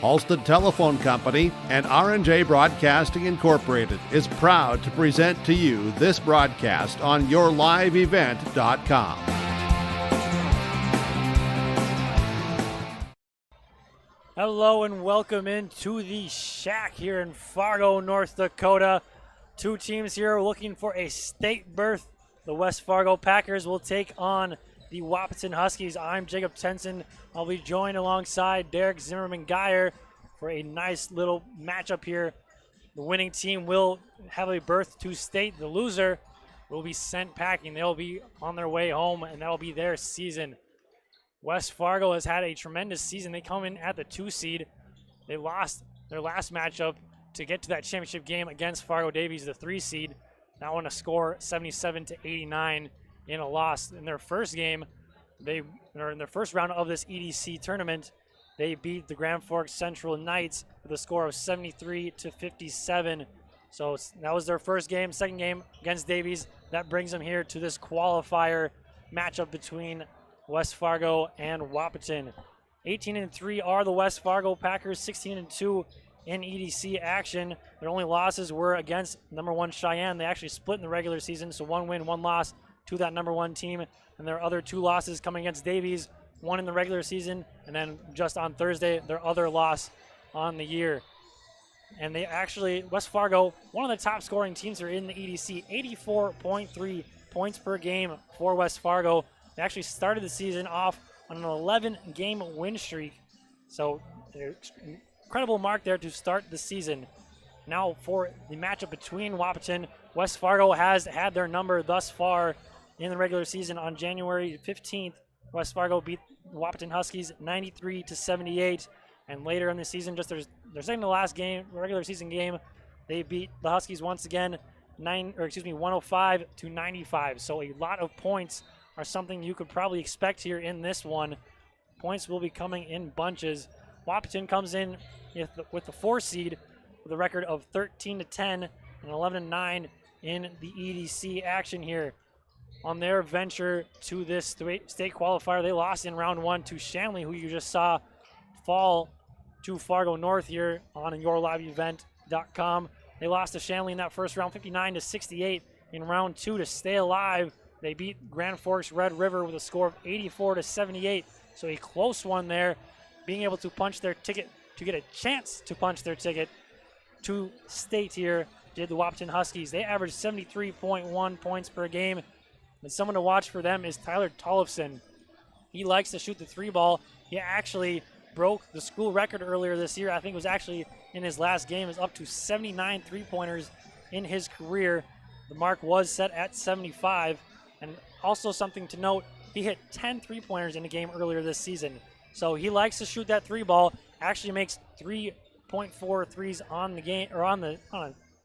Halstead Telephone Company and R&J Broadcasting Incorporated is proud to present to you this broadcast on yourliveevent.com. Hello and welcome into the Shack here in Fargo, North Dakota. Two teams here looking for a state berth. The West Fargo Packers will take on the Wahpeton Huskies. I'm Jacob Tenson. I'll be joined alongside Derek Zimmerman-Geyer for a nice little matchup here. The winning team will have a berth to state. The loser will be sent packing. They'll be on their way home, and that'll be their season. West Fargo has had a tremendous season. They come in at the 2 seed. They lost their last matchup to get to that championship game against Fargo Davies, the 3 seed. That one a score 77-89 in a loss. In their first game, in their first round of this EDC tournament, they beat the Grand Forks Central Knights with a score of 73-57. So that was their first game. Second game against Davies. That brings them here to this qualifier matchup between West Fargo and Wahpeton. 18-3 are the West Fargo Packers, 16-2 in EDC action. Their only losses were against number 1 Cheyenne. They actually split in the regular season, so 1 win, 1 loss to that number 1 team. And their other 2 losses coming against Davies, 1 in the regular season, and then just on Thursday, their other loss on the year. And they actually, West Fargo, one of the top scoring teams here in the EDC, 84.3 points per game for West Fargo. They actually started the season off on an 11-game win streak. So incredible mark there to start the season. Now for the matchup between Wahpeton, West Fargo has had their number thus far in the regular season. On January 15th, West Fargo beat Wahpeton Huskies 93-78. And later in the season, just their second to last game, regular season game, they beat the Huskies once again 105-95. So a lot of points are something you could probably expect here in this one. Points will be coming in bunches. Wahpeton comes in with the 4 seed with a record of 13-10 and 11-9 in the EDC action here. On their venture to this state qualifier, they lost in round 1 to Shanley, who you just saw fall to Fargo North here on yourliveevent.com. They lost to Shanley in that first round, 59-68. In round 2 to stay alive, they beat Grand Forks Red River with a score of 84-78. So a close one there, being able to punch their ticket, to get a chance to punch their ticket to state here, did the Wahpeton Huskies. They averaged 73.1 points per game. And someone to watch for them is Tyler Tollefson. He likes to shoot the 3 ball. He actually broke the school record earlier this year. I think it was actually in his last game. It's up to 79 3-pointers in his career. The mark was set at 75. And also something to note, he hit 10 3-pointers in a game earlier this season. So he likes to shoot that 3 ball. Actually makes 3.4 threes on the game, or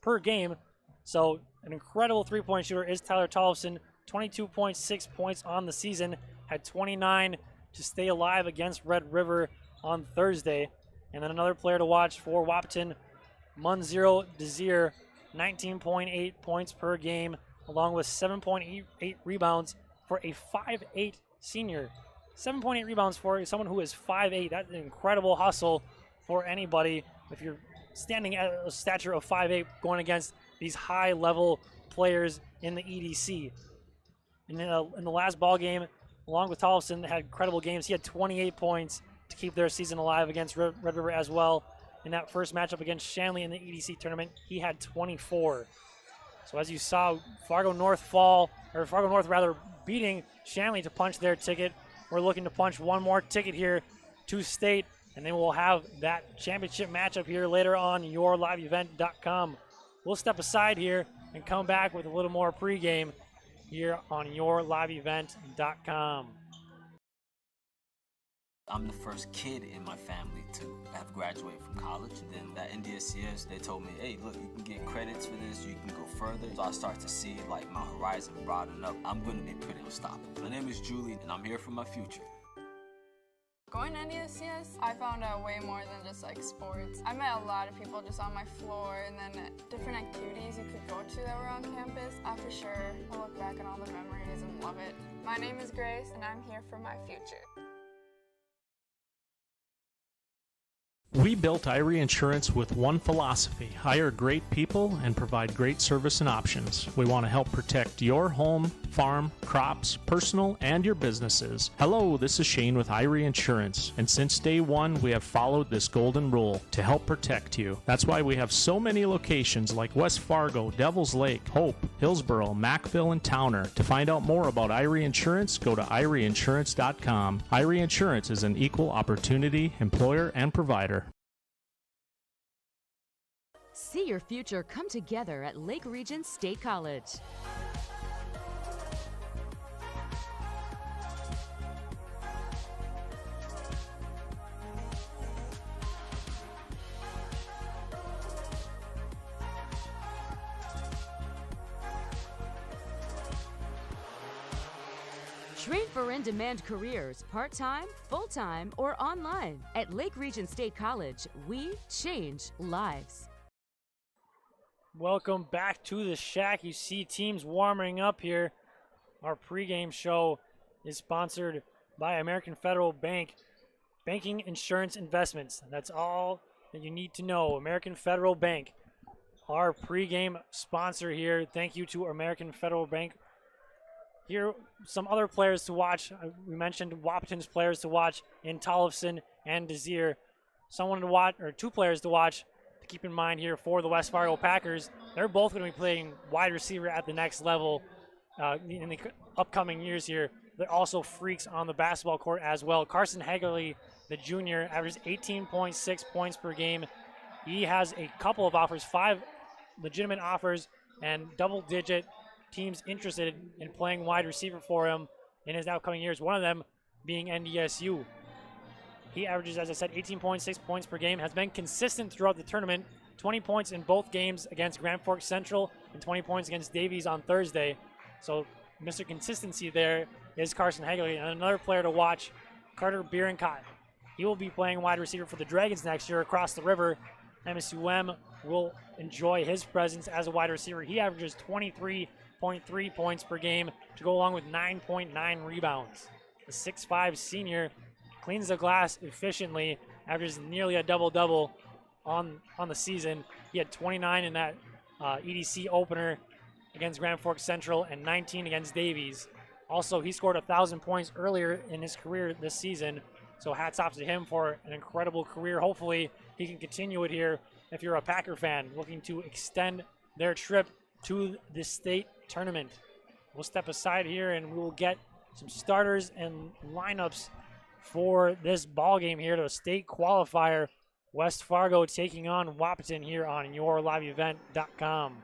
per game. So an incredible 3-point shooter is Tyler Tollefson. 22.6 points on the season. Had 29 to stay alive against Red River on Thursday. And then another player to watch for Wahpeton, Munziro Desir, 19.8 points per game, along with 7.8 rebounds for a 5'8 senior. 7.8 rebounds for someone who is 5'8. That's an incredible hustle for anybody if you're standing at a stature of 5'8 going against these high-level players in the EDC. And in the last ball game, along with Tollefson, had incredible games. He had 28 points to keep their season alive against Red River as well. In that first matchup against Shanley in the EDC tournament, he had 24. So as you saw, Fargo North beating Shanley to punch their ticket. We're looking to punch one more ticket here to state, and then we'll have that championship matchup here later on yourliveevent.com. We'll step aside here and come back with a little more pregame here on yourliveevent.com. I'm the first kid in my family to have graduated from college. And then that NDHSAA, they told me, hey, look, you can get credits for this, you can go further. So I start to see like my horizon broaden up. I'm going to be pretty unstoppable. My name is Julie, and I'm here for my future. Going to NDHSAA, I found out way more than just like sports. I met a lot of people just on my floor, and then different activities you could go to that were on campus. For sure, I look back on all the memories and love it. My name is Grace, and I'm here for my future. We built Irie Insurance with one philosophy: hire great people and provide great service and options. We want to help protect your home, farm, crops, personal, and your businesses. Hello, this is Shane with Irie Insurance, and since day one, we have followed this golden rule to help protect you. That's why we have so many locations like West Fargo, Devils Lake, Hope, Hillsboro, Mackville, and Towner. To find out more about Irie Insurance, go to IrieInsurance.com. Irie Insurance is an equal opportunity employer and provider. See your future come together at Lake Region State College. Train for in-demand careers, part-time, full-time, or online. At Lake Region State College, we change lives. Welcome back to the Shack. You see teams warming up here. Our pregame show is sponsored by American Federal Bank. Banking, insurance, investments. That's all that you need to know. American Federal Bank, our pregame sponsor here. Thank you to American Federal Bank. Here, some other players to watch. We mentioned Wahpeton's players to watch in Tollefson and Desir. Someone to watch, or two players to watch. Keep in mind here for the West Fargo Packers, they're both going to be playing wide receiver at the next level in the upcoming years here. They're also freaks on the basketball court as well. Carson Hagerly, the junior, averages 18.6 points per game. He has a couple of offers, 5 legitimate offers, and double-digit teams interested in playing wide receiver for him in his upcoming years, one of them being NDSU. He averages, as I said, 18.6 points per game, has been consistent throughout the tournament, 20 points in both games against Grand Forks Central and 20 points against Davies on Thursday. So Mr. Consistency there is Carson Hagerly. And another player to watch, Carter Bierencott. He will be playing wide receiver for the Dragons next year across the river. MSUM will enjoy his presence as a wide receiver. He averages 23.3 points per game to go along with 9.9 rebounds. The 6'5 senior cleans the glass efficiently, averages nearly a double-double on the season. He had 29 in that EDC opener against Grand Forks Central and 19 against Davies. Also, he scored 1,000 points earlier in his career this season, so hats off to him for an incredible career. Hopefully, he can continue it here if you're a Packer fan looking to extend their trip to the state tournament. We'll step aside here and we will get some starters and lineups for this ball game here to a state qualifier. West Fargo taking on Wahpeton here on yourliveevent.com.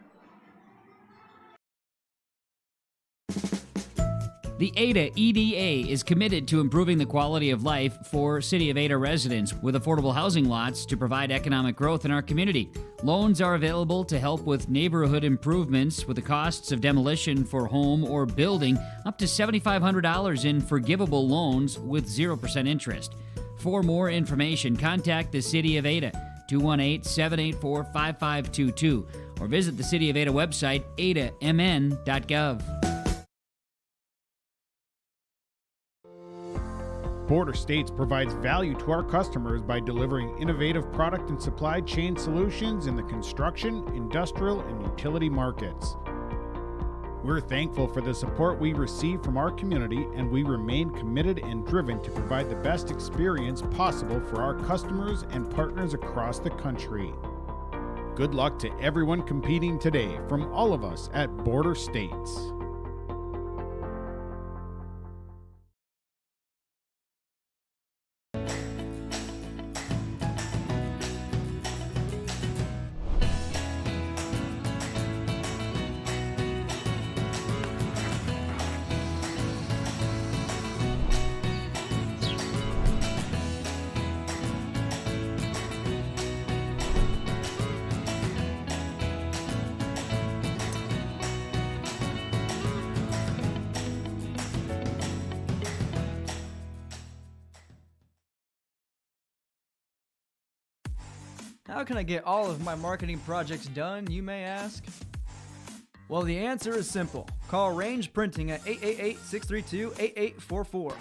The Ada EDA is committed to improving the quality of life for City of Ada residents with affordable housing lots to provide economic growth in our community. Loans are available to help with neighborhood improvements with the costs of demolition for home or building up to $7,500 in forgivable loans with 0% interest. For more information, contact the City of Ada, 218-784-5522, or visit the City of Ada website, adamn.gov. Border States provides value to our customers by delivering innovative product and supply chain solutions in the construction, industrial, and utility markets. We're thankful for the support we receive from our community, and we remain committed and driven to provide the best experience possible for our customers and partners across the country. Good luck to everyone competing today from all of us at Border States. How can I get all of my marketing projects done, you may ask? Well, the answer is simple. Call Range Printing at 888-632-8844.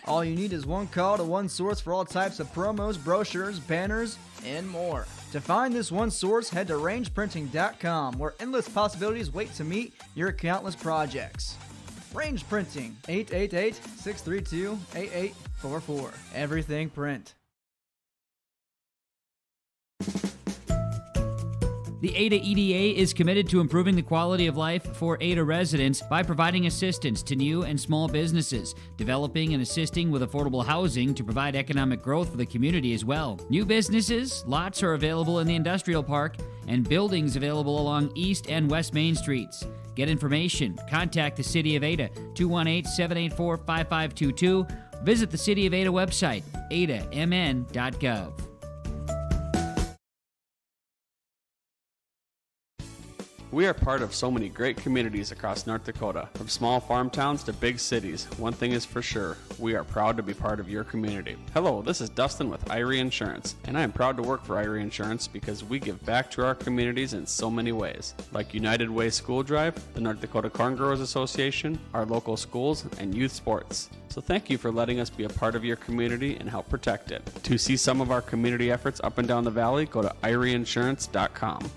All you need is one call to one source for all types of promos, brochures, banners, and more. To find this one source, head to rangeprinting.com, where endless possibilities wait to meet your countless projects. Range Printing, 888-632-8844. Everything print. The Ada EDA is committed to improving the quality of life for Ada residents by providing assistance to new and small businesses, developing and assisting with affordable housing to provide economic growth for the community as well. New businesses, lots are available in the industrial park, and buildings available along East and West Main Streets. Get information, contact the City of Ada, 218-784-5522. Visit the City of Ada website, adamn.gov. We are part of so many great communities across North Dakota, from small farm towns to big cities. One thing is for sure, we are proud to be part of your community. Hello, this is Dustin with Irie Insurance, and I am proud to work for Irie Insurance because we give back to our communities in so many ways, like United Way School Drive, the North Dakota Corn Growers Association, our local schools, and youth sports. So thank you for letting us be a part of your community and help protect it. To see some of our community efforts up and down the valley, go to IrieInsurance.com.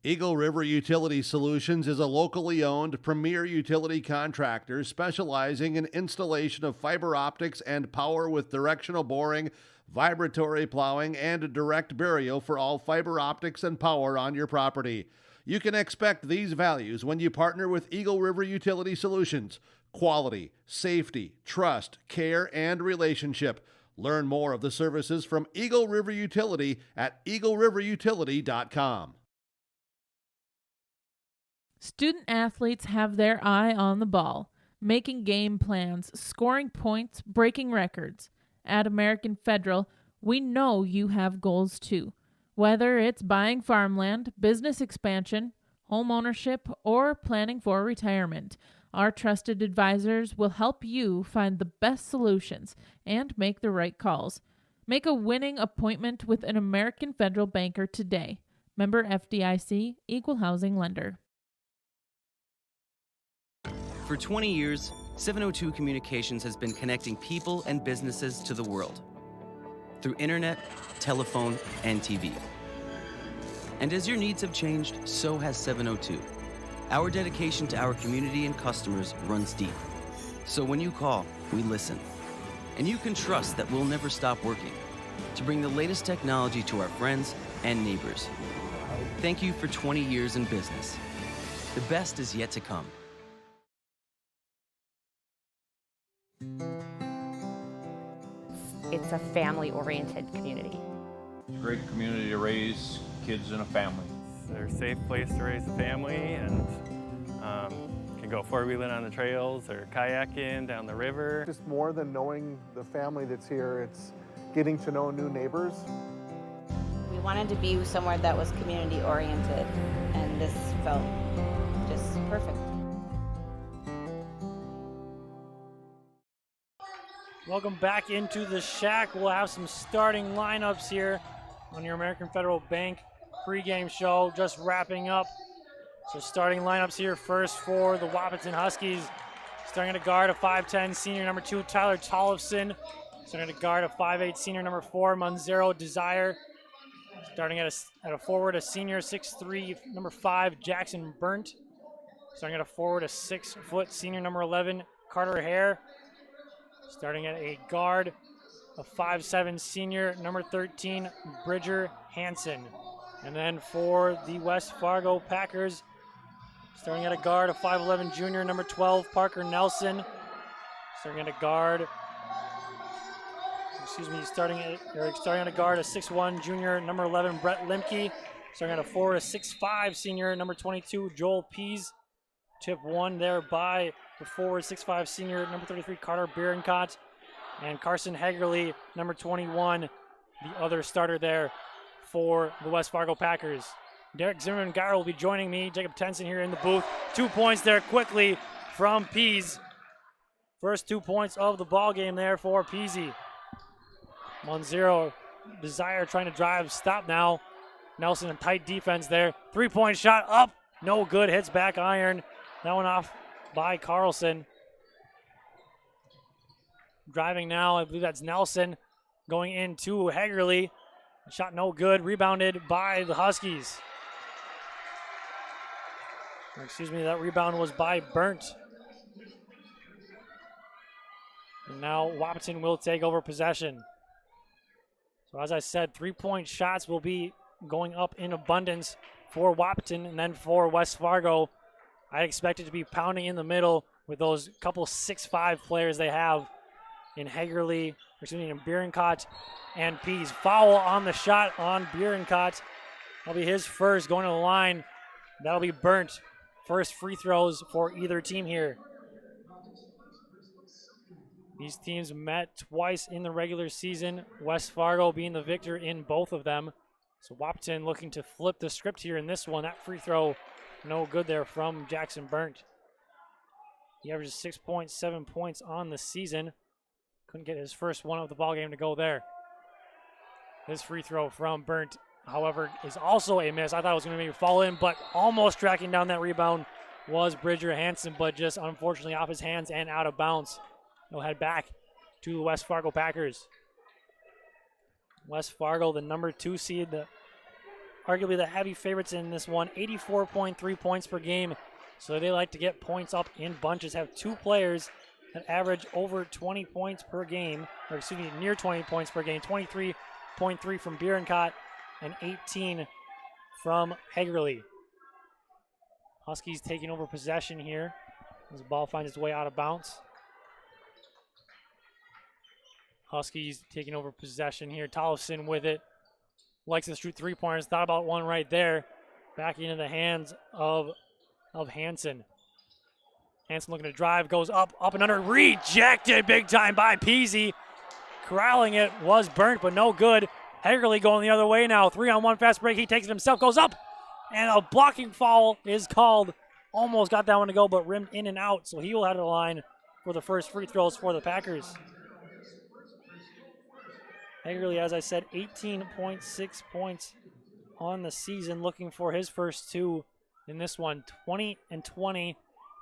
Eagle River Utility Solutions is a locally owned premier utility contractor specializing in installation of fiber optics and power with directional boring, vibratory plowing, and direct burial for all fiber optics and power on your property. You can expect these values when you partner with Eagle River Utility Solutions: quality, safety, trust, care, and relationship. Learn more of the services from Eagle River Utility at eagleriverutility.com. Student athletes have their eye on the ball, making game plans, scoring points, breaking records. At American Federal, we know you have goals too. Whether it's buying farmland, business expansion, home ownership, or planning for retirement, our trusted advisors will help you find the best solutions and make the right calls. Make a winning appointment with an American Federal banker today. Member FDIC, Equal Housing Lender. For 20 years, 702 Communications has been connecting people and businesses to the world through internet, telephone, and TV. And as your needs have changed, so has 702. Our dedication to our community and customers runs deep. So when you call, we listen. And you can trust that we'll never stop working to bring the latest technology to our friends and neighbors. Thank you for 20 years in business. The best is yet to come. It's a family-oriented community. It's a great community to raise kids in a family. They're a safe place to raise a family, and can go four-wheeling on the trails or kayaking down the river. Just more than knowing the family that's here, it's getting to know new neighbors. We wanted to be somewhere that was community-oriented, and this felt just perfect. Welcome back into the shack. We'll have some starting lineups here on your American Federal Bank pregame show, just wrapping up. So starting lineups here first for the Wahpeton Huskies. Starting at a guard, a 5'10", senior number 2, Tyler Tollefson. Starting at a guard, a 5'8", senior number 4, Monzero Desire. Starting at a forward, a senior 6'3", number 5, Jackson Burnt. Starting at a forward, a 6-foot senior number 11, Carter Hare. Starting at a guard, a 5'7", senior number 13, Bridger Hansen. And then for the West Fargo Packers, starting at a guard, a 5'11", junior number 12, Parker Nelson. Starting at a guard, starting at a guard, a 6'1", junior number 11, Brett Limke. Starting at a forward, a 6'5", senior number 22, Joel Pease. Tip one there by the forward, 6'5", senior number 33, Carter Bierenkott. And Carson Hegerly, number 21, the other starter there for the West Fargo Packers. Derek Zimmerman-Geyer will be joining me. Jacob Tenson here in the booth. 2 points there quickly from Pease. First 2 points of the ball game there for Peasy. 1-0. Desire trying to drive. Stop now. Nelson in tight defense there. 3-point shot up. No good. Hits back iron. That one off by Carlson. Driving now. I believe that's Nelson going into Hagerly. Shot no good. Rebounded by the Huskies. Excuse me, that rebound was by Burnt. And now Wahpeton will take over possession. So as I said, 3-point shots will be going up in abundance for Wahpeton and then for West Fargo. I expect it to be pounding in the middle with those couple 6'5" players they have in Hagerly, in Bierenkot and Pease. Foul on the shot on Bierenkot. That'll be his first going to the line. That'll be Burnt. First free throws for either team here. These teams met twice in the regular season, West Fargo being the victor in both of them. So Wahpeton looking to flip the script here in this one. That free throw, no good there from Jackson Burnt. He averages 6.7 points on the season. Couldn't get his first one of the ball game to go there. His free throw from Burnt, however, is also a miss. I thought it was going to maybe fall in, but almost tracking down that rebound was Bridger Hansen, but just unfortunately off his hands and out of bounds. He'll head back to the West Fargo Packers. West Fargo, the number 2 seed, arguably the heavy favorites in this one, 84.3 points per game. So they like to get points up in bunches, have 2 players that average over 20 points per game, or excuse me, near 20 points per game, 23.3 from Bierenkot and 18 from Hagerly. Huskies taking over possession here as the ball finds its way out of bounds. Huskies taking over possession here. Tollefson with it. Likes to shoot 3-pointers. Thought about one right there. Back into the hands of Hansen. Hansen looking to drive. Goes up and under. Rejected big time by Peasy. Corralling it was Burnt, but no good. Hagerly going the other way now. 3-on-1 fast break. He takes it himself. Goes up. And a blocking foul is called. Almost got that one to go, but rimmed in and out. So he will head to the line for the first free throws for the Packers. Hagerly, as I said, 18.6 points on the season, looking for his first 2 in this one. 20-20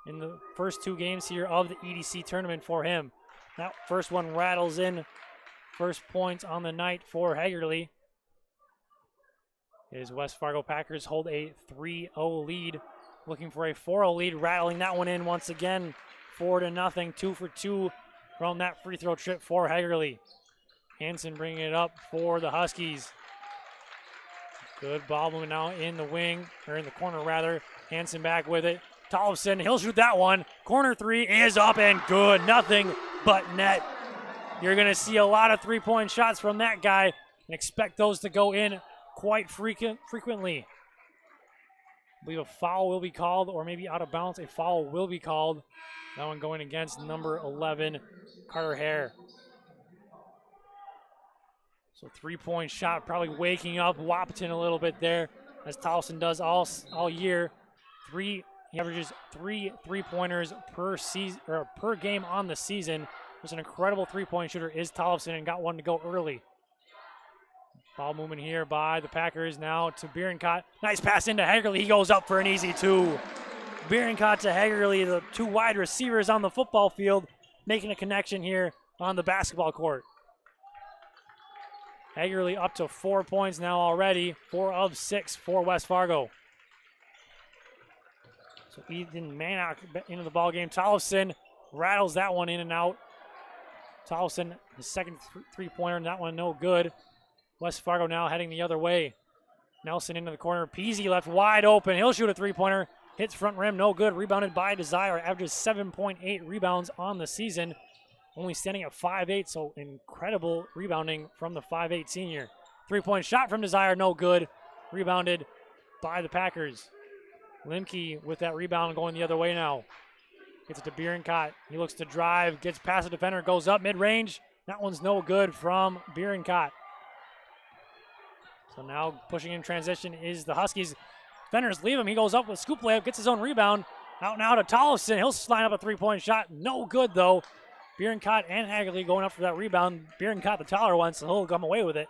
in the first 2 games here of the EDC tournament for him. That first one rattles in. First points on the night for Hagerly. His West Fargo Packers hold a 3-0 lead. Looking for a 4-0 lead, rattling that one in once again. 4-0, 2 for 2 from that free throw trip for Hagerly. Hansen bringing it up for the Huskies. Good ball movement now in the wing, or in the corner rather. Hansen back with it. Tollefson, he'll shoot that one. Corner 3 is up and good. Nothing but net. You're going to see a lot of 3-point shots from that guy and expect those to go in quite frequently. I believe a foul will be called, or maybe out of bounds, a foul will be called. That one going against number 11, Carter Hare. So 3-point shot, probably waking up Wahpeton a little bit there, as Tollefson does all year. He averages 3 3-pointers per season, or per game on the season. Just an incredible 3-point shooter is Tollefson, and got one to go early. Ball movement here by the Packers now to Bierenkot. Nice pass into Hagerly. He goes up for an easy 2. Bierenkot to Hagerly, the 2 wide receivers on the football field, making a connection here on the basketball court. Hagerly up to 4 points now already, 4 of 6 for West Fargo. So Ethan Mannock into the ball game. Tollefson rattles that one in and out. Tollefson, his second 3-pointer, and that one no good. West Fargo now heading the other way. Nelson into the corner. Peasy left wide open. He'll shoot a 3-pointer. Hits front rim, no good. Rebounded by Desire. Averages 7.8 rebounds on the season. Only standing at 5'8", so incredible rebounding from the 5'8" senior. 3-point shot from Desire, no good. Rebounded by the Packers. Limke with that rebound going the other way now. Gets it to Bierenkot. He looks to drive, gets past the defender, goes up mid-range. That one's no good from Bierenkot. So now pushing in transition is the Huskies. Defenders leave him. He goes up with scoop layup, gets his own rebound. Out now to Tollefson. He'll line up a 3-point shot. No good, though. Bierencott and Hagerly going up for that rebound. Bierencott, the taller one, so he'll come away with it.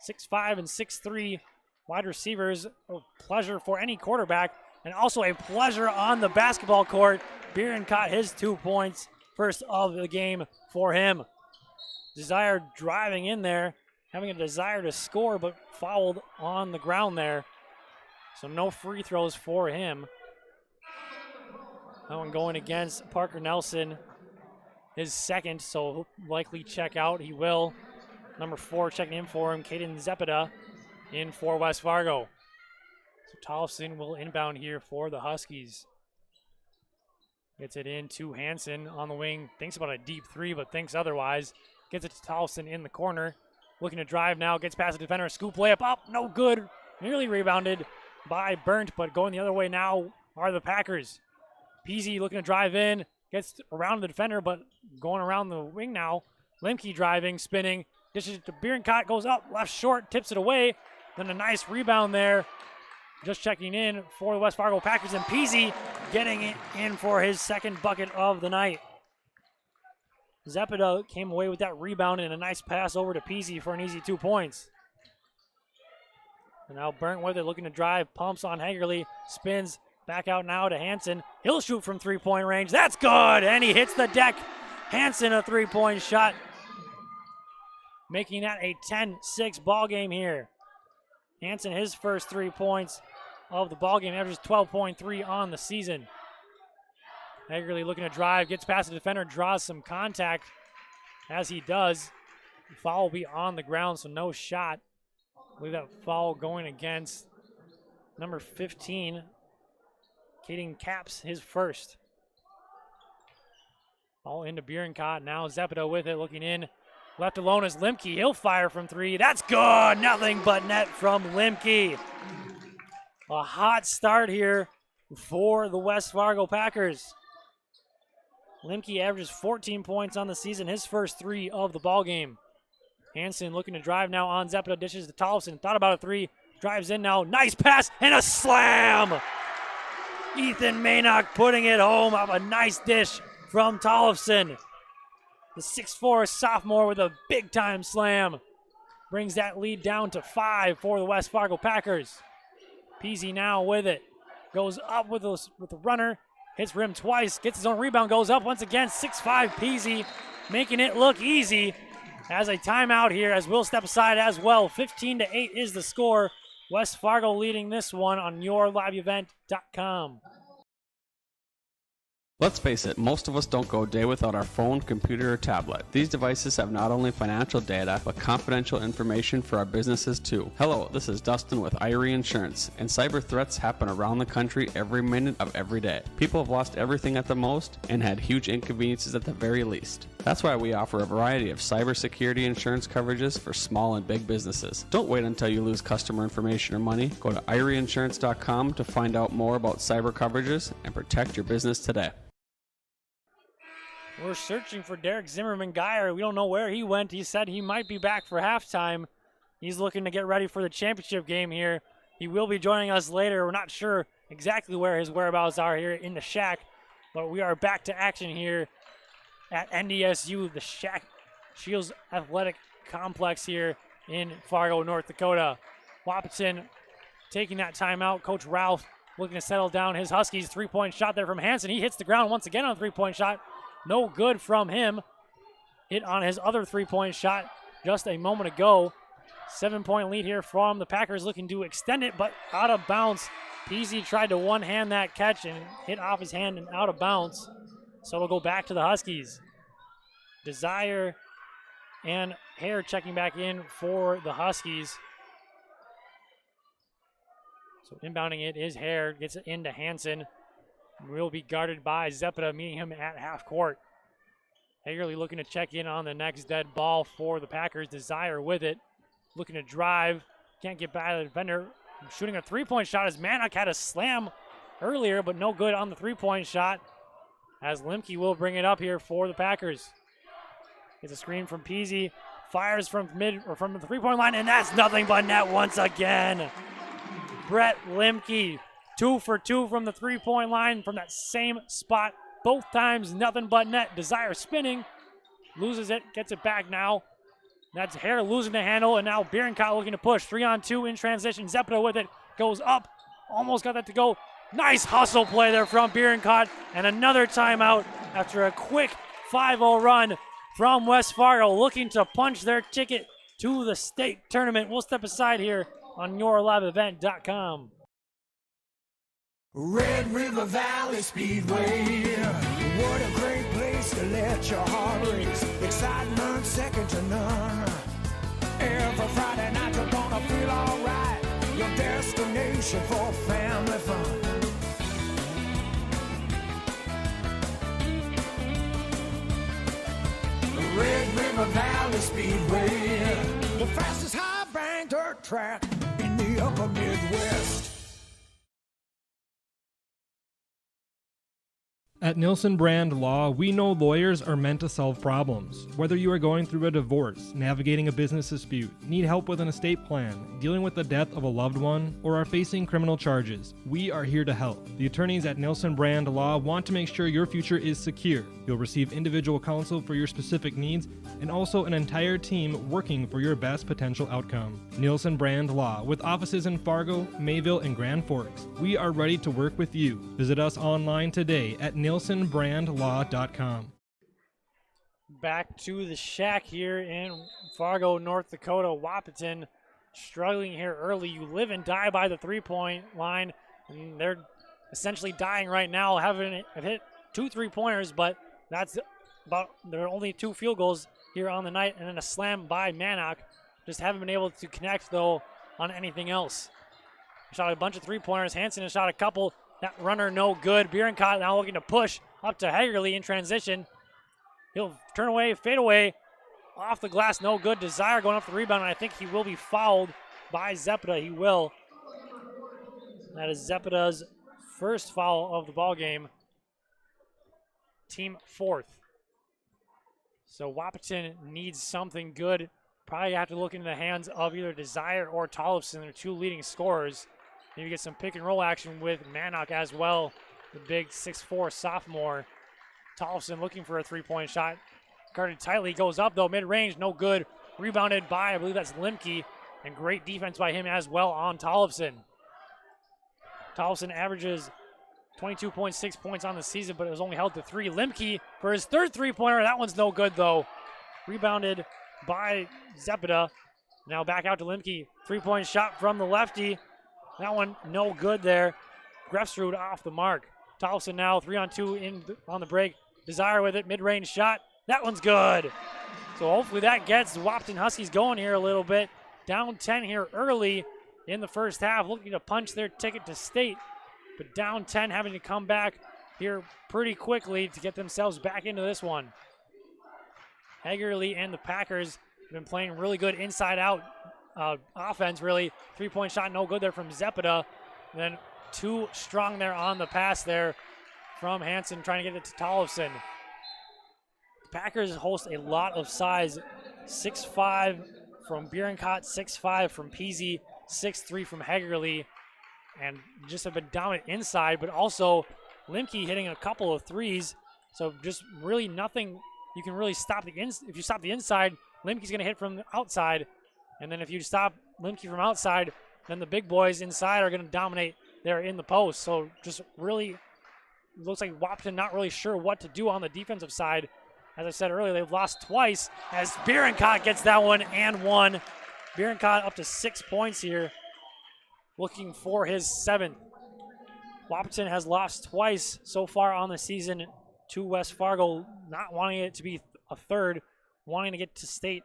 6'5" and 6'3" wide receivers. A pleasure for any quarterback, and also a pleasure on the basketball court. Bierencott, his 2 points, first of the game for him. Desire driving in there, having a desire to score, but fouled on the ground there. So no free throws for him. That one going against Parker Nelson, his second, so he'll likely check out. He will. Number 4 checking in for him, Caden Zepeda, in for West Fargo. So Tollefson will inbound here for the Huskies. Gets it in to Hansen on the wing. Thinks about a deep 3, but thinks otherwise. Gets it to Tollefson in the corner. Looking to drive now. Gets past the defender. Scoop layup up. No good. Nearly rebounded by Burnt, but going the other way now are the Packers. Peasy looking to drive in. Gets around the defender, but going around the wing now. Lemke driving, spinning. Dishes it to Bierencott. Goes up. Left short. Tips it away. Then a nice rebound there. Just checking in for the West Fargo Packers. And Peasy getting it in for his second bucket of the night. Zepeda came away with that rebound and a nice pass over to Peasy for an easy 2 points. And now Burnt with it, looking to drive, pumps on Hagerly, spins back out now to Hansen. He'll shoot from 3-point range. That's good, and he hits the deck. Hansen, a 3-point shot, making that a 10-6 ball game here. Hansen, his first 3 points of the ball game, averages 12.3 on the season. Hagerly looking to drive, gets past the defender, draws some contact. As he does, the foul will be on the ground, so no shot. I believe that foul going against number 15, Caden Caps, his first. All into Bierencott, now Zepeda with it, looking in. Left alone is Lemke, he'll fire from 3. That's good, nothing but net from Lemke. A hot start here for the West Fargo Packers. Lemke averages 14 points on the season, his first 3 of the ball game. Hansen looking to drive now on Zepeda, dishes to Tollefson. Thought about a 3, drives in now. Nice pass and a slam! Ethan Maynock putting it home off a nice dish from Tollefson. The 6'4" sophomore with a big-time slam brings that lead down to 5 for the West Fargo Packers. Peasy now with it. Goes up with the runner. Hits rim twice, gets his own rebound, goes up once again. 6'5" Peasy, making it look easy. Has a timeout here as we'll step aside as well. 15-8 is the score. West Fargo leading this one on yourliveevent.com. Let's face it, most of us don't go a day without our phone, computer, or tablet. These devices have not only financial data, but confidential information for our businesses too. Hello, this is Dustin with Irie Insurance, and cyber threats happen around the country every minute of every day. People have lost everything at the most and had huge inconveniences at the very least. That's why we offer a variety of cybersecurity insurance coverages for small and big businesses. Don't wait until you lose customer information or money. Go to IrieInsurance.com to find out more about cyber coverages and protect your business today. We're searching for Derek Zimmerman-Geyer. We don't know where he went. He said he might be back for halftime. He's looking to get ready for the championship game here. He will be joining us later. We're not sure exactly where his whereabouts are here in the shack, but we are back to action here at NDSU, the Shack Shields Athletic Complex here in Fargo, North Dakota. Wahpeton taking that timeout. Coach Ralph looking to settle down his Huskies. 3-point shot there from Hansen. He hits the ground once again on a 3-point shot. No good from him. Hit on his other 3-point shot just a moment ago. 7-point lead here from the Packers, looking to extend it, but out of bounds. Peasy tried to one-hand that catch and hit off his hand and out of bounds. So it'll go back to the Huskies. Desire and Hare checking back in for the Huskies. So inbounding it is Hare. Gets it into Hansen. Will be guarded by Zepeda, meeting him at half court. Hagerly looking to check in on the next dead ball for the Packers. Desire with it. Looking to drive. Can't get by the defender. Shooting a 3-point shot as Mannock had a slam earlier, but no good on the 3-point shot. As Lemke will bring it up here for the Packers. Gets a screen from Peasy. Fires from from the 3-point line, and that's nothing but net once again. Brett Lemke, 2 for 2 from the 3-point line from that same spot. Both times nothing but net. Desire spinning, loses it, gets it back now. That's Hare losing the handle, and now Bierencott looking to push. 3-on-2 in transition. Zepeda with it, goes up, almost got that to go. Nice hustle play there from Bierencott, and another timeout after a quick 5-0 run from West Fargo, looking to punch their ticket to the state tournament. We'll step aside here on YourLiveEvent.com. Red River Valley Speedway, what a great place to let your heart race. Excitement second to none. Every Friday night you're gonna feel alright. Your destination for family fun. Red River Valley Speedway, the fastest high-bank dirt track in the upper Midwest. At Nilsson Brand Law, we know lawyers are meant to solve problems. Whether you are going through a divorce, navigating a business dispute, need help with an estate plan, dealing with the death of a loved one, or are facing criminal charges, we are here to help. The attorneys at Nilsson Brand Law want to make sure your future is secure. You'll receive individual counsel for your specific needs and also an entire team working for your best potential outcome. Nilsson Brand Law, with offices in Fargo, Mayville, and Grand Forks. We are ready to work with you. Visit us online today at NilssonBrandLaw.com. Back to the shack here in Fargo, North Dakota. Wahpeton struggling here early. You live and die by the three-point line, and they're essentially dying right now. Have hit 2 3-pointers, but that's about, there are only 2 field goals here on the night, and then a slam by Mannock. Just haven't been able to connect, though, on anything else. Shot a bunch of 3-pointers. Hansen has shot a couple. That runner no good. Bierencott now looking to push up to Hagerly in transition. He'll turn away, fade away. Off the glass, no good. Desire going up the rebound, and I think he will be fouled by Zepeda. He will. That is Zepeda's first foul of the ball game. Team 4th. So Wahpeton needs something good. Probably have to look into the hands of either Desire or Tollefson, their 2 leading scorers. Maybe get some pick and roll action with Mannock as well, the big 6'4" sophomore. Tollefson looking for a 3-point shot. Guarded tightly, goes up though, mid-range, no good. Rebounded by, I believe that's Limke, and great defense by him as well on Tollefson. Tollefson averages 22.6 points on the season, but it was only held to 3. Limke for his 3rd 3-pointer. That one's no good though. Rebounded by Zepeda. Now back out to Limke. 3-point shot from the lefty. That one no good there. Grefsrud off the mark. Tollefson now 3-on-2 on the break. Desire with it, mid-range shot. That one's good. So hopefully that gets the Wahpeton Huskies going here a little bit. Down 10 here early in the first half, looking to punch their ticket to state. But down 10, having to come back here pretty quickly to get themselves back into this one. Hagerly and the Packers have been playing really good inside-out offense, really. 3-point shot, no good there from Zepeda. And then too strong there on the pass there from Hansen, trying to get it to Tollefson. The Packers host a lot of size. 6'5" from Bierencott, 6'5" from Peasy, 6'3" from Hagerly, and just have been dominant inside, but also Limke hitting a couple of threes. So just really nothing you can really stop if you stop the inside, Limke's gonna hit from the outside. And then if you stop Limke from outside, then the big boys inside are gonna dominate there in the post. So just really looks like Wahpeton not really sure what to do on the defensive side. As I said earlier, they've lost twice as Bierencott gets that one and one. Bierencott up to 6 points here, looking for his 7th. Wahpeton has lost twice so far on the season to West Fargo, not wanting it to be a 3rd, wanting to get to state.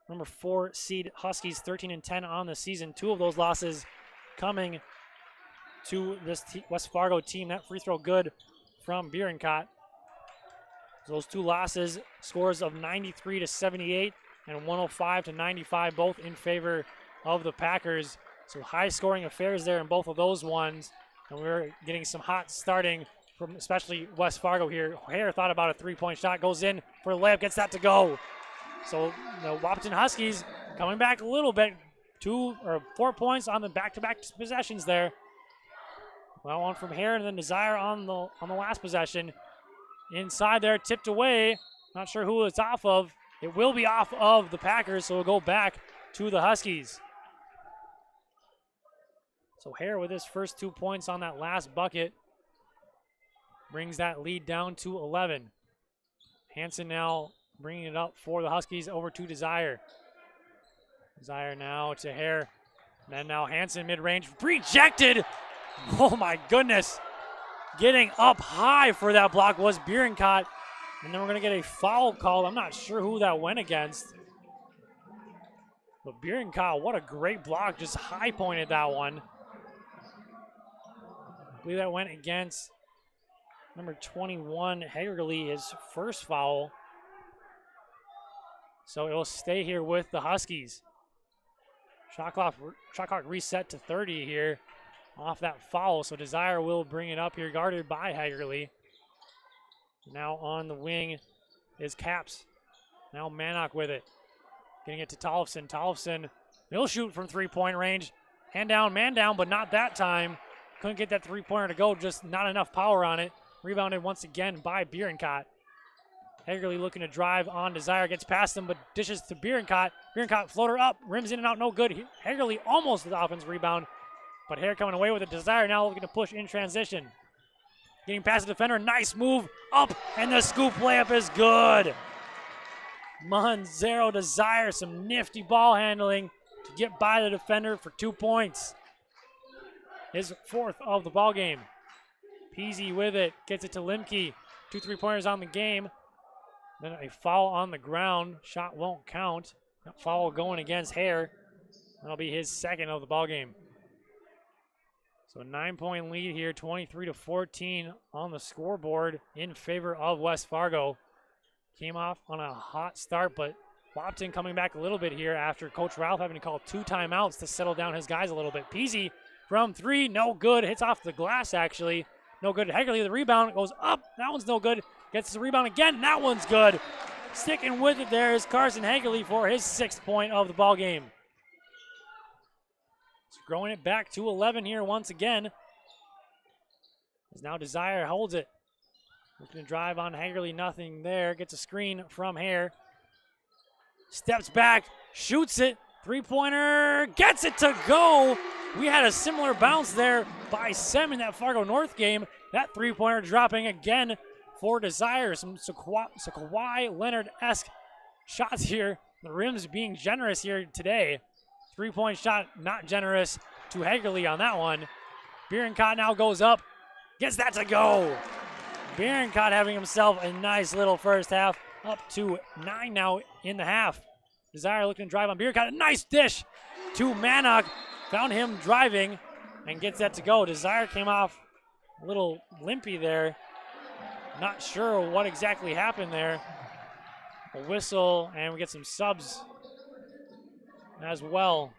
Number 4 seed Huskies, 13-10 on the season. 2 of those losses coming to this West Fargo team. That free throw good from Bierencott. Those 2 losses, scores of 93-78 and 105-95, both in favor of the Packers. So high scoring affairs there in both of those ones. And we're getting some hot starting from especially West Fargo here. Hare thought about a 3-point shot, goes in for a layup, gets that to go. So the Wahpeton Huskies coming back a little bit. 4 points on the back-to-back possessions there. Well, one from Hare and then Desire on the last possession. Inside there, tipped away. Not sure who it's off of. It will be off of the Packers, so it'll go back to the Huskies. So Hare with his first 2 points on that last bucket brings that lead down to 11. Hansen now bringing it up for the Huskies over to Desire. Desire now to Hare. And now Hansen mid-range, rejected. Oh my goodness. Getting up high for that block was Bierenkot. And then we're going to get a foul call. I'm not sure who that went against. But Bierenkot, what a great block. Just high-pointed that one. I believe that went against number 21, Hagerly, his first foul. So it will stay here with the Huskies. Shot clock reset to 30 here off that foul. So Desire will bring it up here, guarded by Hagerly. Now on the wing is Caps. Now Mannock with it. Getting it to Tollefson. Tollefson, he'll shoot from three-point range. Hand down, man down, but not that time. Couldn't get that three-pointer to go, just not enough power on it. Rebounded once again by Bierenkot. Hagerly looking to drive on Desire, gets past him, but dishes to Bierenkot. Bierenkot floater up, rims in and out, no good. Hagerly almost the offense rebound, but Hare coming away with a Desire now looking to push in transition. Getting past the defender, nice move up, and the scoop layup is good. Monzero Desire, some nifty ball handling to get by the defender for 2 points. His fourth of the ball game. Peasy with it, gets it to Limke. 2 3-pointers on the game. Then a foul on the ground. Shot won't count. That foul going against Hare. That'll be his second of the ball game. So a 9-point lead here, 23-14 on the scoreboard in favor of West Fargo. Came off on a hot start, but Wahpeton coming back a little bit here after Coach Ralph having to call 2 timeouts to settle down his guys a little bit. Peasy from 3, no good. Hits off the glass, actually. No good. Hagerly, the rebound goes up. That one's no good. Gets the rebound again. That one's good. Sticking with it there is Carson Hagerly for his 6th point of the ball game. Growing it back to 11 here once again. As now Desire holds it. Looking to drive on Hagerly, nothing there. Gets a screen from Hare. Steps back, shoots it. 3-pointer, gets it to go. We had a similar bounce there by Sem in that Fargo North game. That 3-pointer dropping again for Desire. Some Kawhi Leonard-esque shots here. The rims being generous here today. 3-point shot not generous to Hagerly on that one. Bierenkot now goes up, gets that to go. Bierenkot having himself a nice little first half, up to 9 now in the half. Desire looking to drive on Bierenkot, a nice dish to Mannock. Found him driving and gets that to go. Desire came off a little limpy there. Not sure what exactly happened there. A whistle, and we get some subs as well.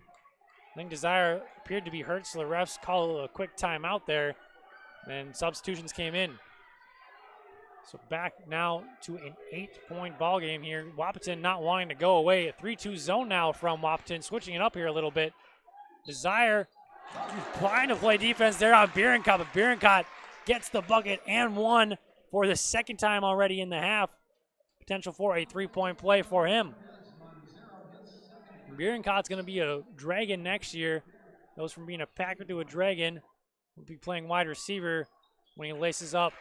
I think Desire appeared to be hurt, so the refs called a quick timeout there, and substitutions came in. So back now to an 8-point ball game here. Wahpeton not wanting to go away. A 3-2 zone now from Wahpeton, switching it up here a little bit. Desire trying to play defense there on Bierenkot, but Bierenkot gets the bucket and one for the second time already in the half. Potential for a 3-point play for him. Bierenkot's going to be a Dragon next year. Goes from being a Packer to a Dragon. Will be playing wide receiver when he laces up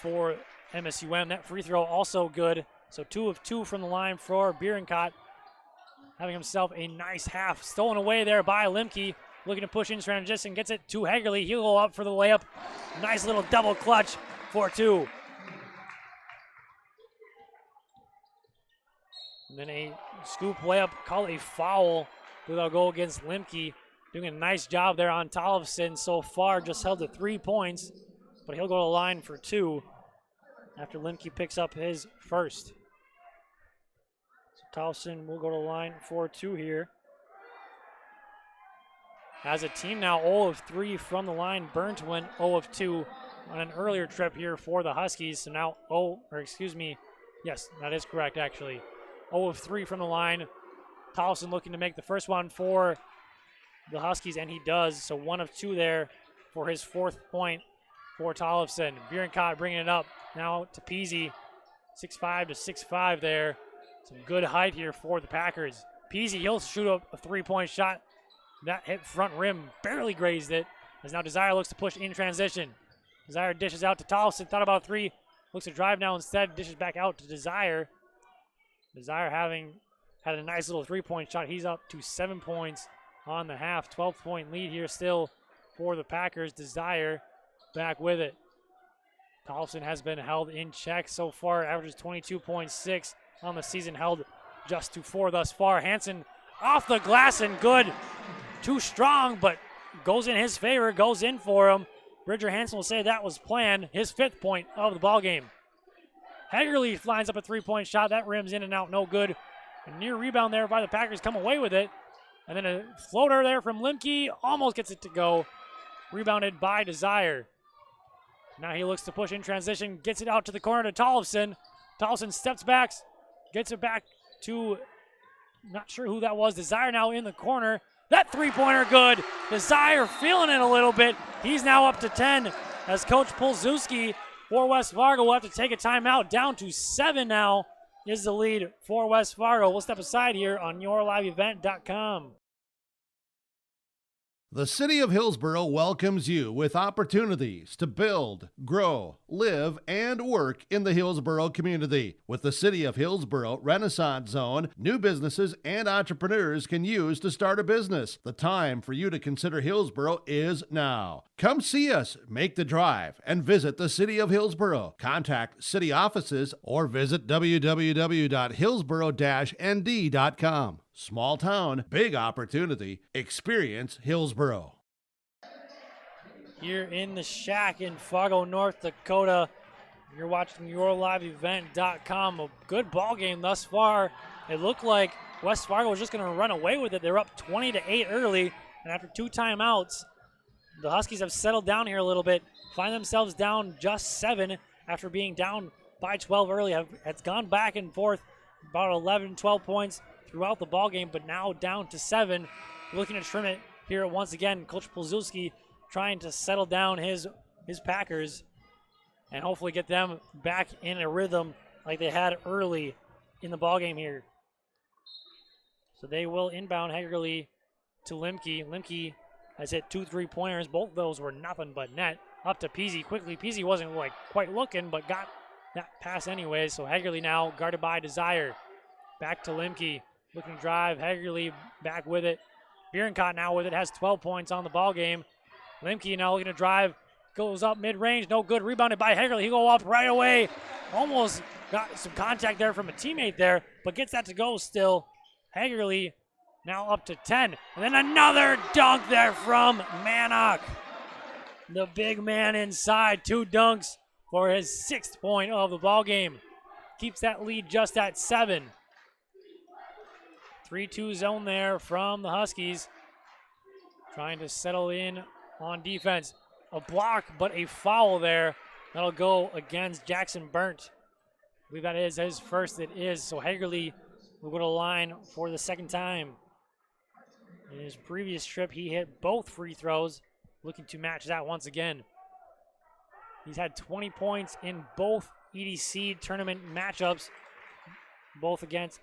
for MSUM. That free throw also good. So 2 of 2 from the line for Bierenkot. Having himself a nice half. Stolen away there by Limke. Looking to push in transition. Gets it to Hagerly. He'll go up for the layup. Nice little double clutch for 2. And then a scoop layup, call a foul. Without goal against Limke. Doing a nice job there on Tollefson so far. Just held to 3 points. But he'll go to the line for 2 after Limke picks up his first. So Tollefson will go to the line for 2 here. As a team now 0 of 3 from the line. Burnt went 0 of 2 on an earlier trip here for the Huskies. So now yes, that is correct actually. 0 of 3 from the line. Tollefson looking to make the first one for the Huskies, and he does. So 1 of 2 there for his 4th point for Tollefson. Bierenkot bringing it up now to Peasy. 6'5" to 6'5" there. Some good height here for the Packers. Peasy, he'll shoot a 3-point shot. That hit front rim, barely grazed it. As now Desire looks to push in transition. Desire dishes out to Tollefson, thought about a 3. Looks to drive now instead, dishes back out to Desire. Desire having had a nice little 3-point shot. He's up to 7 points on the half. 12-point lead here still for the Packers. Desire back with it. Tollefson has been held in check so far. Averages 22.6 on the season, held just to 4 thus far. Hansen off the glass and good. Too strong, but goes in his favor, goes in for him. Bridger Hansen will say that was planned. His 5th point of the ball game. Hagerly lines up a 3-point shot. That rims in and out, no good. A near rebound there by the Packers, come away with it. And then a floater there from Limke, almost gets it to go. Rebounded by Desire. Now he looks to push in transition, gets it out to the corner to Tollefson. Tollefson steps back, gets it back to, not sure who that was. Desire now in the corner. That 3-pointer good. Desire feeling it a little bit. He's now up to 10 as Coach Polzewski for West Fargo will have to take a timeout. Down to 7 now is the lead for West Fargo. We'll step aside here on yourliveevent.com. The City of Hillsborough welcomes you with opportunities to build, grow, live, and work in the Hillsborough community. With the City of Hillsborough Renaissance Zone, new businesses and entrepreneurs can use to start a business. The time for you to consider Hillsborough is now. Come see us, make the drive, and visit the City of Hillsborough. Contact city offices or visit www.hillsborough-nd.com. Small town, big opportunity. Experience Hillsborough. Here in the shack in Fargo, North Dakota. You're watching yourliveevent.com. A good ball game thus far. It looked like West Fargo was just going to run away with it. They're up 20-8 early, and after 2 timeouts, the Huskies have settled down here a little bit, find themselves down just 7 after being down by 12 early. It's gone back and forth about 11, 12 points throughout the ball game, but now down to 7. Looking to trim it here once again. Coach Polzewski trying to settle down his Packers and hopefully get them back in a rhythm like they had early in the ball game here. So they will inbound Hagerly to Limke. Limke has hit 2 3-pointers. Both of those were nothing but net. Up to Peasy quickly. Peasy wasn't quite looking, but got that pass anyways. So Hagerly now guarded by Desire. Back to Limke. Looking to drive. Hagerly back with it. Bierencott now with it. Has 12 points on the ball game. Limke now looking to drive. Goes up mid-range. No good. Rebounded by Hagerly. He go up right away. Almost got some contact there from a teammate there, but gets that to go still. Hagerly now up to 10. And then another dunk there from Mannock. The big man inside. 2 dunks for his 6th point of the ball game. Keeps that lead just at 7. 3-2 zone there from the Huskies. Trying to settle in on defense. A block, but a foul there. That'll go against Jackson Burnt. I believe that is his first. It is. So Hagerly will go to the line for the 2nd time. In his previous trip, he hit both free throws. Looking to match that once again. He's had 20 points in both EDC tournament matchups, both against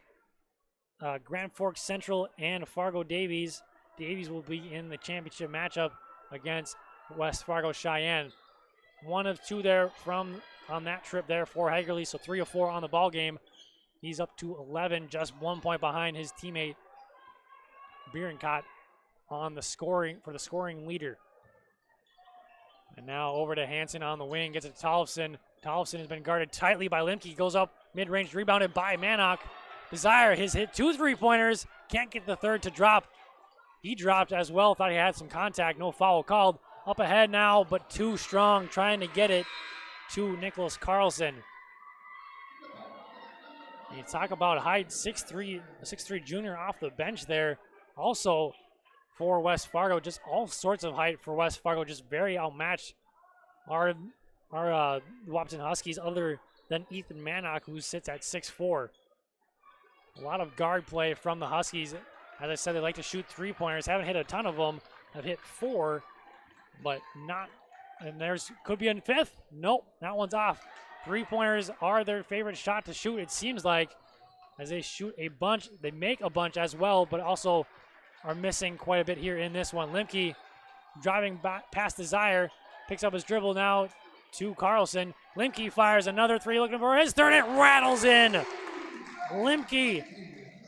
Grand Forks Central and Fargo Davies. Davies will be in the championship matchup against West Fargo Cheyenne. 1 of 2 there from on that trip there for Hagerly, so 3 of 4 on the ball game. He's up to 11, just 1 point behind his teammate Bierencott on the scoring leader. And now over to Hansen on the wing, gets it to Tollefson. Tollefson has been guarded tightly by Limke, goes up mid-range, rebounded by Mannock. Desire has hit 2 3-pointers, can't get the 3rd to drop. He dropped as well, thought he had some contact, no foul called. Up ahead now, but too strong, trying to get it to Nicholas Carlson. You talk about height, 6'3", a 6'3" junior off the bench there. Also for West Fargo, just all sorts of height for West Fargo, just very outmatched our Wahpeton Huskies other than Ethan Mannock, who sits at 6'4". A lot of guard play from the Huskies. As I said, they like to shoot 3-pointers. Haven't hit a ton of them. Have hit 4, but not. And there's could be a 5th. Nope, that one's off. Three-pointers are their favorite shot to shoot, it seems like, as they shoot a bunch. They make a bunch as well, but also are missing quite a bit here in this one. Limke driving back past Desire, picks up his dribble now to Carlson. Limke fires another three, looking for his third. It rattles in. Limke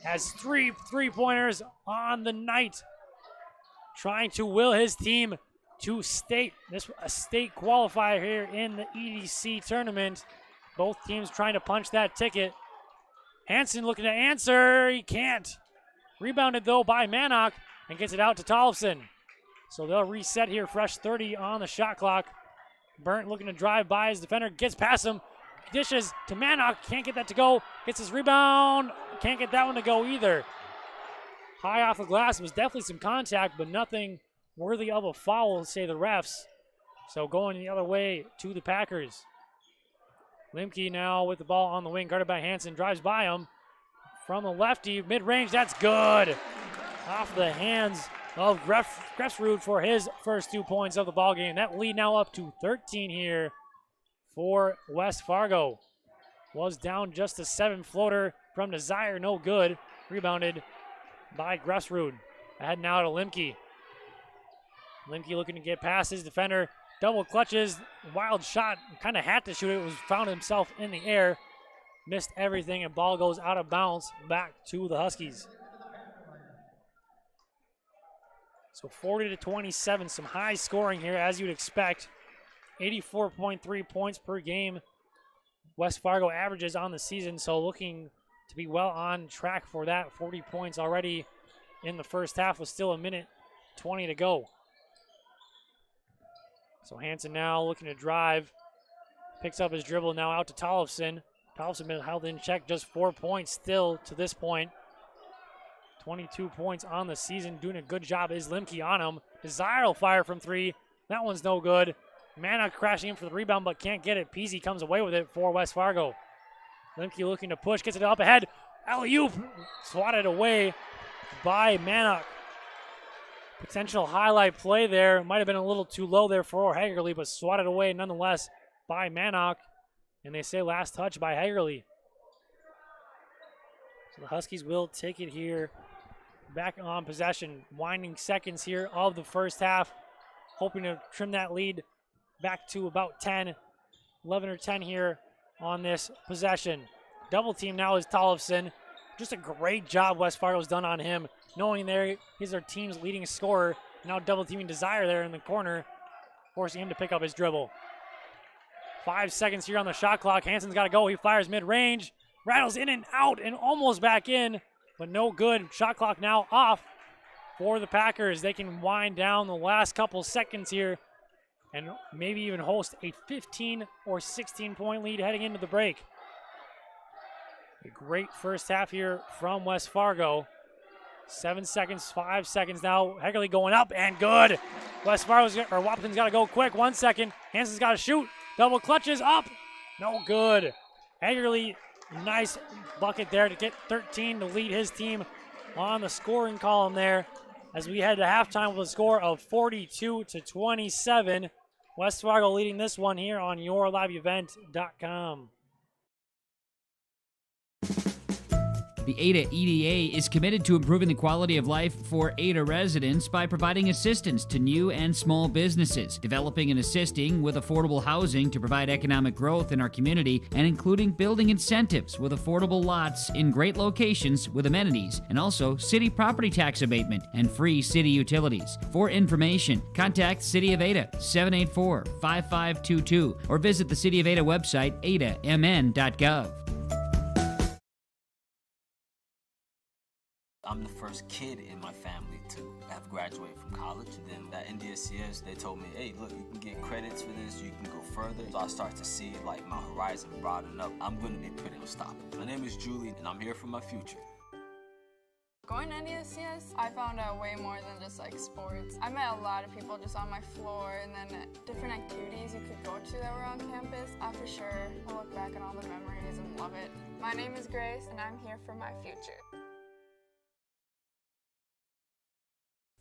has 3 3-pointers on the night, trying to will his team to state. This a state qualifier here in the EDC tournament. Both teams trying to punch that ticket. Hansen looking to answer. He can't. Rebounded, though, by Mannock and gets it out to Tollefson. So they'll reset here, fresh 30 on the shot clock. Burnt looking to drive by his defender, gets past him, dishes to Mannock, can't get that to go, gets his rebound, can't get that one to go either. High off the glass, was definitely some contact, but nothing worthy of a foul, say the refs. So going the other way to the Packers. Limke now with the ball on the wing, guarded by Hansen, drives by him. From the lefty, mid-range, that's good. Off the hands of Grefsrud for his first 2 points of the ballgame. That lead now up to 13 here for West Fargo. Was down just a 7 floater from Desire, no good. Rebounded by Grefsrud. Ahead now to Limke. Limke looking to get past his defender. Double clutches, wild shot, kind of had to shoot it, was found himself in the air. Missed everything, and ball goes out of bounds back to the Huskies. So 40-27, some high scoring here as you'd expect. 84.3 points per game West Fargo averages on the season, so looking to be well on track for that. 40 points already in the first half with still 1:20 to go. So Hansen now looking to drive. Picks up his dribble now out to Tollefson. Tollefson been held in check, just 4 points still to this point. 22 points on the season, doing a good job is Limke on him. Desire will fire from 3. That one's no good. Mannock crashing in for the rebound, but can't get it. Peasy comes away with it for West Fargo. Limke looking to push, gets it up ahead. Alley-oop, swatted away by Mannock. Potential highlight play there. Might have been a little too low there for Hagerly, but swatted away nonetheless by Mannock. And they say last touch by Hagerly. So the Huskies will take it here. Back on possession. Winding seconds here of the first half. Hoping to trim that lead back to about 10. 11 or 10 here on this possession. Double team now is Tollefson. Just a great job West Fargo's done on him. Knowing there he's our team's leading scorer. Now double teaming Desire there in the corner. Forcing him to pick up his dribble. 5 seconds here on the shot clock. Hansen's got to go. He fires mid-range. Rattles in and out and almost back in, but no good. Shot clock now off for the Packers. They can wind down the last couple seconds here and maybe even host a 15 or 16-point lead heading into the break. A great first half here from West Fargo. 7 seconds, 5 seconds now. Hagerly going up and good. Wahpeton's got to go quick. 1 second. Hansen's got to shoot. Double clutches up. No good. Hagerly, nice bucket there to get 13 to lead his team on the scoring column there. As we head to halftime with a score of 42-27. West Fargo leading this one here on YourLiveEvent.com. The Ada EDA is committed to improving the quality of life for Ada residents by providing assistance to new and small businesses, developing and assisting with affordable housing to provide economic growth in our community, and including building incentives with affordable lots in great locations with amenities, and also city property tax abatement and free city utilities. For information, contact City of Ada 784-5522 or visit the City of Ada website adamn.gov. I'm the first kid in my family to have graduated from college. Then that NDHSAA, they told me, hey, look, you can get credits for this, you can go further. So I start to see like my horizon broaden up. I'm gonna be pretty unstoppable. My name is Julie, and I'm here for my future. Going to NDHSAA, I found out way more than just like sports. I met a lot of people just on my floor, and then different activities you could go to that were on campus. For sure, I'll look back at all the memories and love it. My name is Grace, and I'm here for my future.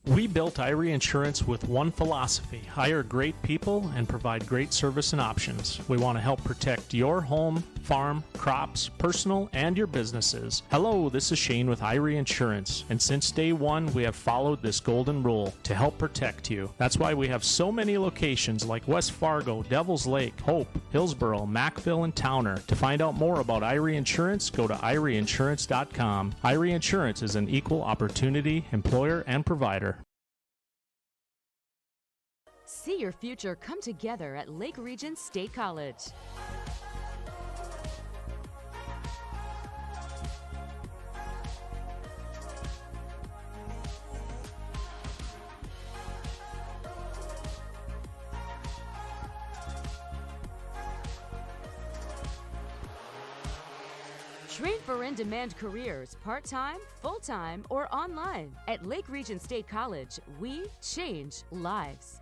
We built Irie Insurance with one philosophy: hire great people and provide great service and options. We want to help protect your home, farm, crops, personal, and your businesses. Hello, this is Shane with Irie Insurance, and since day one, we have followed this golden rule to help protect you. That's why we have so many locations like West Fargo, Devil's Lake, Hope, Hillsboro, Mackville, and Towner. To find out more about Irie Insurance, go to IrieInsurance.com. Irie Insurance is an equal opportunity employer and provider. See your future come together at Lake Region State College. Train for in-demand careers, part-time, full-time, or online. At Lake Region State College, we change lives.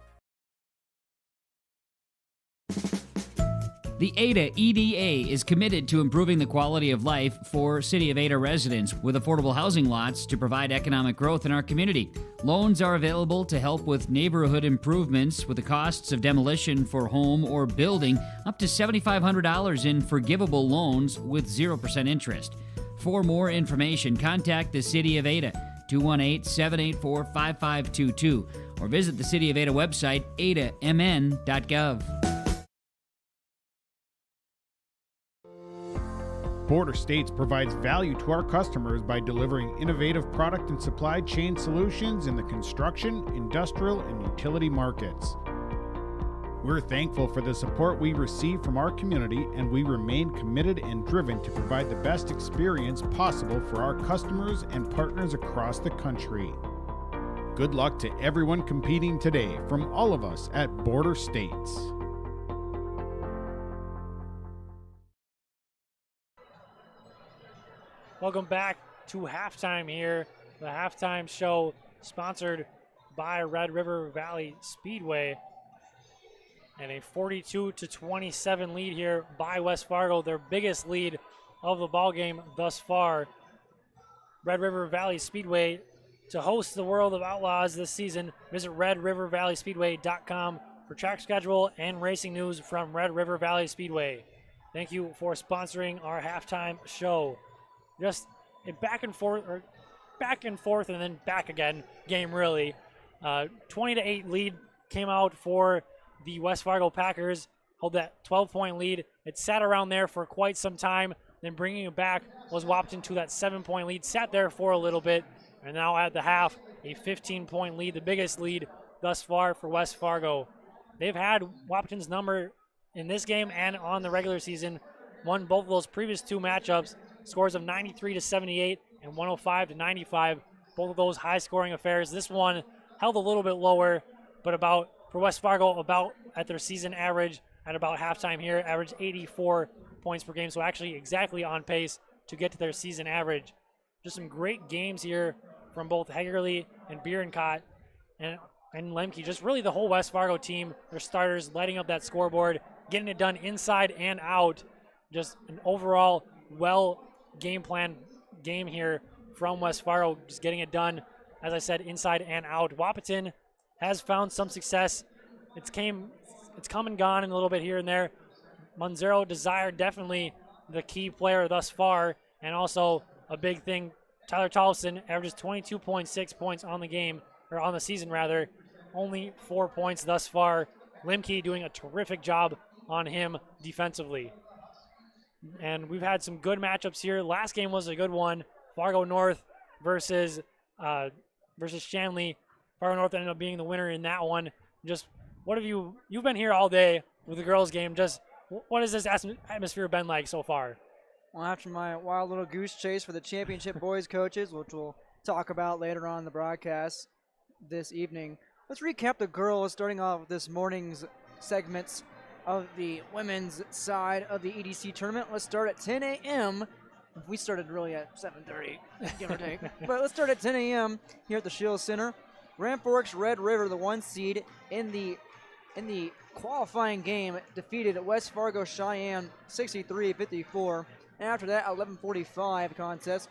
The Ada EDA is committed to improving the quality of life for City of Ada residents with affordable housing lots to provide economic growth in our community. Loans are available to help with neighborhood improvements with the costs of demolition for home or building up to $7,500 in forgivable loans with 0% interest. For more information, contact the City of Ada, 218-784-5522, or visit the City of Ada website, adamn.gov. Border States provides value to our customers by delivering innovative product and supply chain solutions in the construction, industrial, and utility markets. We're thankful for the support we receive from our community, and we remain committed and driven to provide the best experience possible for our customers and partners across the country. Good luck to everyone competing today from all of us at Border States. Welcome back to halftime here. The halftime show sponsored by Red River Valley Speedway. And a 42-27 lead here by West Fargo, their biggest lead of the ballgame thus far. Red River Valley Speedway to host the World of Outlaws this season. Visit redrivervalleyspeedway.com for track schedule and racing news from Red River Valley Speedway. Thank you for sponsoring our halftime show. Just a back and forth and then back again game, really. 20-8 lead came out for the West Fargo Packers. Hold that 12-point lead. It sat around there for quite some time. Then bringing it back was Wahpeton to that 7-point lead. Sat there for a little bit, and now at the half, a 15-point lead, the biggest lead thus far for West Fargo. They've had Wahpeton's number in this game and on the regular season. Won both of those previous two matchups. Scores of 93-78 and 105-95. Both of those high-scoring affairs. This one held a little bit lower, but for West Fargo, about at their season average at about halftime here, averaged 84 points per game. So actually exactly on pace to get to their season average. Just some great games here from both Hegerly and Bierencott and Lemke. Just really the whole West Fargo team, their starters lighting up that scoreboard, getting it done inside and out. Just an overall game plan game here from West Fargo, just getting it done, as I said, inside and out. Wahpeton has found some success. It's come and gone in a little bit here and there. Monzero Desire, definitely the key player thus far, and also a big thing, Tyler Tolleson averages 22.6 points on the game, or on the season rather, only 4 points thus far. Lemke doing a terrific job on him defensively. And we've had some good matchups here. Last game was a good one. Fargo North versus Shanley. Fargo North ended up being the winner in that one. Just what have you've been here all day with the girls game. Just what has this atmosphere been like so far? Well, after my wild little goose chase for the championship boys coaches, which we'll talk about later on in the broadcast this evening, let's recap the girls starting off with this morning's segments of the women's side of the EDC tournament. Let's start at 10 a.m. We started really at 7:30, give or take. But let's start at 10 a.m. here at the Shield Center. Grand Forks Red River, the 1 seed in the qualifying game, defeated West Fargo Cheyenne 63-54. And after that, 11:45 contest,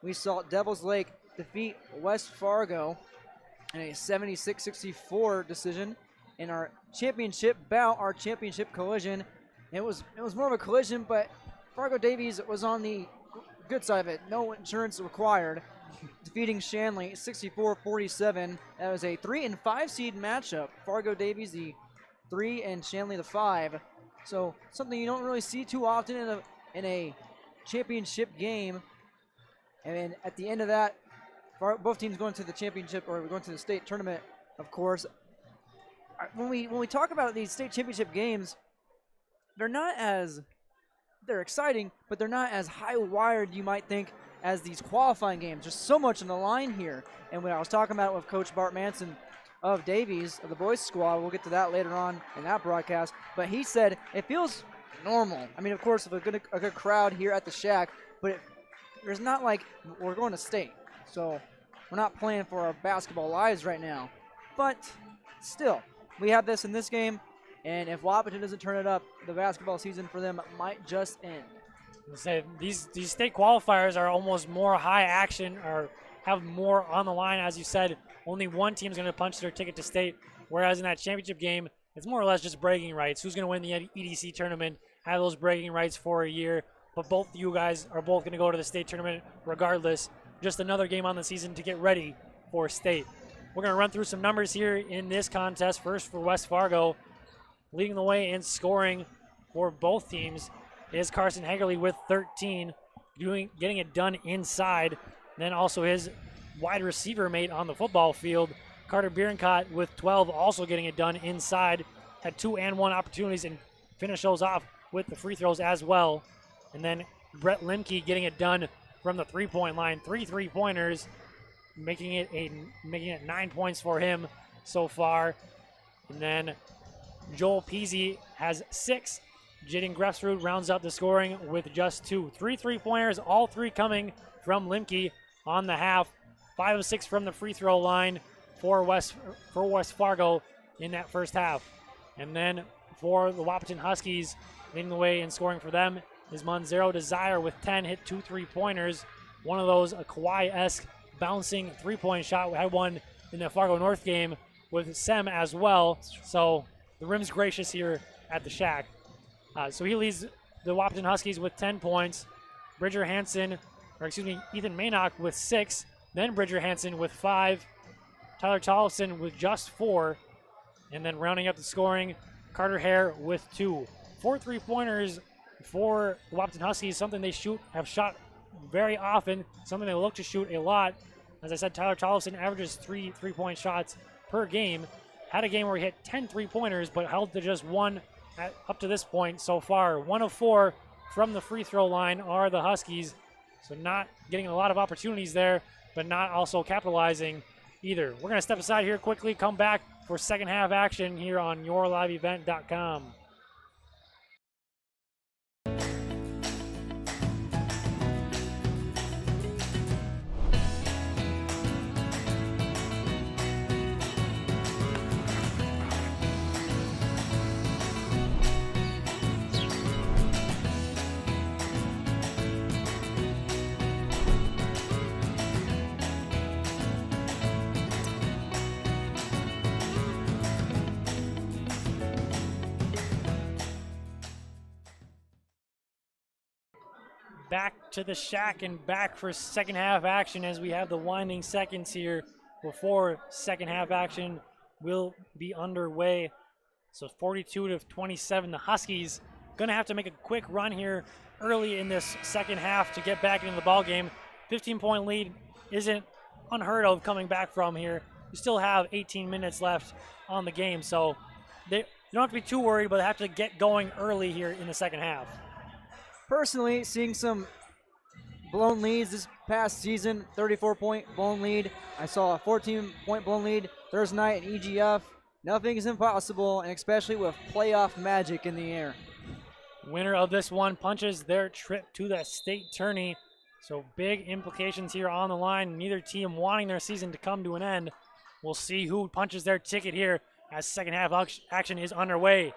we saw Devil's Lake defeat West Fargo in a 76-64 decision in our championship bout, our championship collision. It was more of a collision, but Fargo Davies was on the good side of it. No insurance required, defeating Shanley 64-47. That was a 3 and 5 seed matchup. Fargo Davies the 3 and Shanley the 5. So something you don't really see too often in a championship game. And at the end of that, both teams going to the championship, or going to the state tournament, of course. When we talk about these state championship games, they're exciting, but they're not as high wired you might think as these qualifying games. There's so much on the line here. And when I was talking about with Coach Bart Manson of Davies, of the boys squad, we'll get to that later on in that broadcast, but he said it feels normal. I mean, of course, with a good crowd here at the Shack, but there's not like we're going to state. So we're not playing for our basketball lives right now. But still, we have this in this game, and if Wahpeton doesn't turn it up, the basketball season for them might just end. Say these state qualifiers are almost more high action, or have more on the line. As you said, only one team is going to punch their ticket to state, whereas in that championship game, it's more or less just bragging rights. Who's going to win the EDC tournament, have those bragging rights for a year, but both you guys are both going to go to the state tournament regardless. Just another game on the season to get ready for state. We're going to run through some numbers here in this contest. First for West Fargo, leading the way in scoring for both teams is Carson Hagerly with 13, getting it done inside. Then also his wide receiver mate on the football field, Carter Bierencott with 12, also getting it done inside. Had 2 and 1 opportunities and finished those off with the free throws as well. And then Brett Limke getting it done from the three-point line, 3 3-pointers, making it 9 points for him so far. And then Joel Peasy has 6. Jaden Grefsrud rounds out the scoring with just 2. 3 3-pointers, all 3 coming from Limke on the half. 5 of 6 from the free throw line for West Fargo in that first half. And then for the Wahpeton Huskies, leading the way in scoring for them is Monzero Desire with 10, hit 2 3-pointers. One of those, a Kawhi-esque bouncing 3-point shot. We had one in the Fargo North game with Sem as well. So the rim's gracious here at the Shack. So he leads the Wahpeton Huskies with 10 points. Ethan Maynock with 6. Then Bridger Hansen with 5. Tyler Tollefson with just 4. And then rounding up the scoring, Carter Hare with 2. 4 3-pointers for the Wahpeton Huskies, something they have shot very often, something they look to shoot a lot. As I said, Tyler Tollefson averages 3 3-point shots per game. Had a game where he hit 10 3-pointers, but held to just 1 up to this point so far. 1 of 4 from the free throw line are the Huskies. So not getting a lot of opportunities there, but not also capitalizing either. We're going to step aside here quickly, come back for second half action here on yourliveevent.com. Back to the Shack and back for second half action as we have the winding seconds here before second half action will be underway. So 42-27, the Huskies going to have to make a quick run here early in this second half to get back into the ball game. 15-point lead isn't unheard of coming back from here. You still have 18 minutes left on the game, so you don't have to be too worried, but they have to get going early here in the second half. Personally, seeing some blown leads this past season, 34-point blown lead. I saw a 14-point blown lead Thursday night in EGF. Nothing is impossible, and especially with playoff magic in the air. Winner of this one punches their trip to the state tourney. So big implications here on the line. Neither team wanting their season to come to an end. We'll see who punches their ticket here as second half action is underway.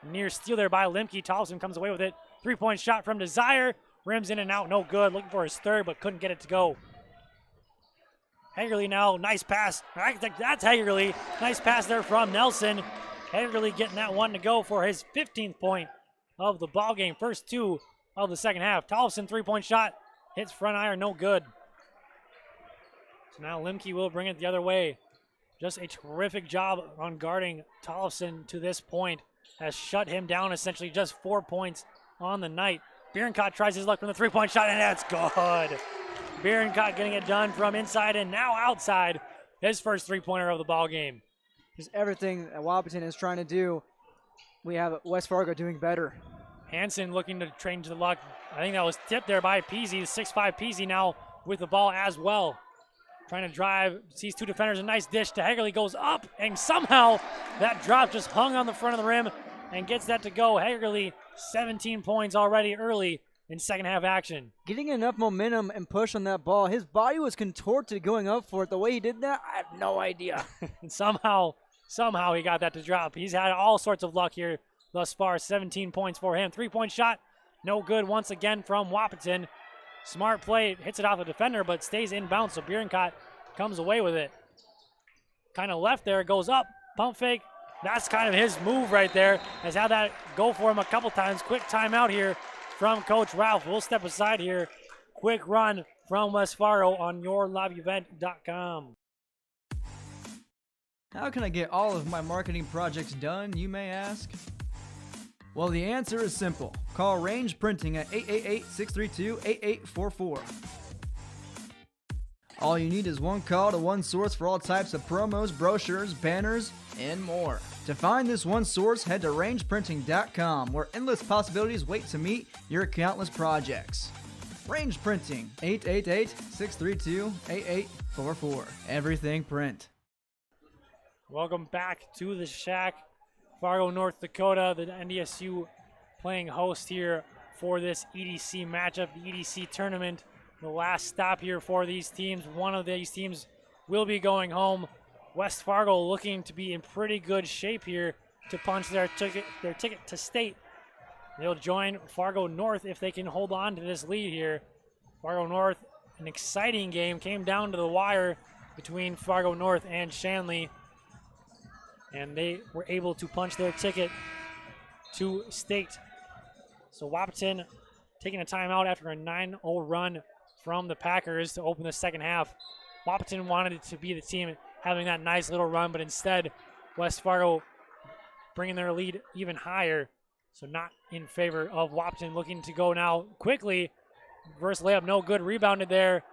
Near steal there by Limke. Tollefson comes away with it. 3-point shot from Desire. Rims in and out, no good. Looking for his third, but couldn't get it to go. Hagerly now, nice pass. That's Hagerly. Nice pass there from Nelson. Hagerly getting that one to go for his 15th point of the ball game. First 2 of the second half. Tollefson, three-point shot. Hits front iron, no good. So now Limke will bring it the other way. Just a terrific job on guarding Tollefson to this point. Has shut him down essentially, just 4 points on the night. Bierenkot tries his luck from the three-point shot, and that's good. Bierenkot getting it done from inside and now outside. His first three-pointer of the ball game. Just everything that Wahpeton is trying to do, we have West Fargo doing better. Hansen looking to change the luck. I think that was tipped there by Peasy. 6'5" Peasy now with the ball as well. Trying to drive, sees 2 defenders, a nice dish to Hagerly, goes up, and somehow that drop just hung on the front of the rim and gets that to go. Hagerly, 17 points already early in second half action. Getting enough momentum and push on that ball. His body was contorted going up for it. The way he did that, I have no idea. And somehow he got that to drop. He's had all sorts of luck here thus far. 17 points for him. Three-point shot, no good once again from Wahpeton. Smart play, hits it off the defender, but stays inbounds, so Bierenkot comes away with it. Kind of left there, goes up, pump fake. That's kind of his move right there. Has had that go for him a couple times. Quick timeout here from Coach Ralph. We'll step aside here. Quick run from West Fargo on yourliveevent.com. How can I get all of my marketing projects done, you may ask? Well, the answer is simple. Call Range Printing at 888-632-8844. All you need is one call to one source for all types of promos, brochures, banners, and more. To find this one source, head to rangeprinting.com, where endless possibilities wait to meet your countless projects. Range Printing, 888-632-8844. Everything print. Welcome back to the Shack. Fargo, North Dakota, the NDSU playing host here for this EDC matchup, the EDC tournament. The last stop here for these teams. One of these teams will be going home. West Fargo looking to be in pretty good shape here to punch their ticket to state. They'll join Fargo North if they can hold on to this lead here. Fargo North, an exciting game, came down to the wire between Fargo North and Shanley, and they were able to punch their ticket to state. So Wahpeton taking a timeout after a 9-0 run from the Packers to open the second half. Wahpeton wanted it to be the team having that nice little run, but instead West Fargo bringing their lead even higher. So not in favor of Wahpeton, looking to go now quickly. Reverse layup, no good. Rebounded there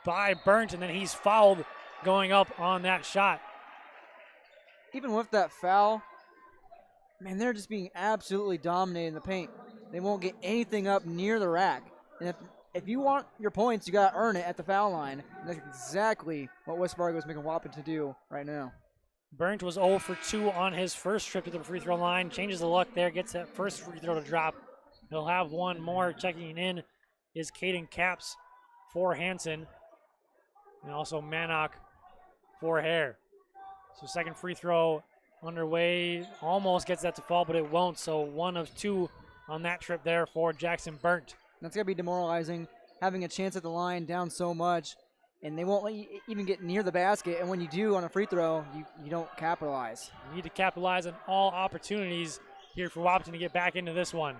by Burnt, and then he's fouled going up on that shot. Even with that foul, man, they're just being absolutely dominated in the paint. They won't get anything up near the rack. And if you want your points, you got to earn it at the foul line. And that's exactly what West Fargo is making Wahpeton to do right now. Burnt was 0 for 2 on his first trip to the free throw line. Changes the luck there, gets that first free throw to drop. He'll have one more. Checking in is Caden Capps for Hansen. And also Mannock for Hare. So second free throw underway. Almost gets that to fall, but it won't. So 1 of 2 on that trip there for Jackson Burnt. That's going to be demoralizing, having a chance at the line down so much, and they won't let you even get near the basket. And when you do on a free throw, you don't capitalize. You need to capitalize on all opportunities here for Wahpeton to get back into this one.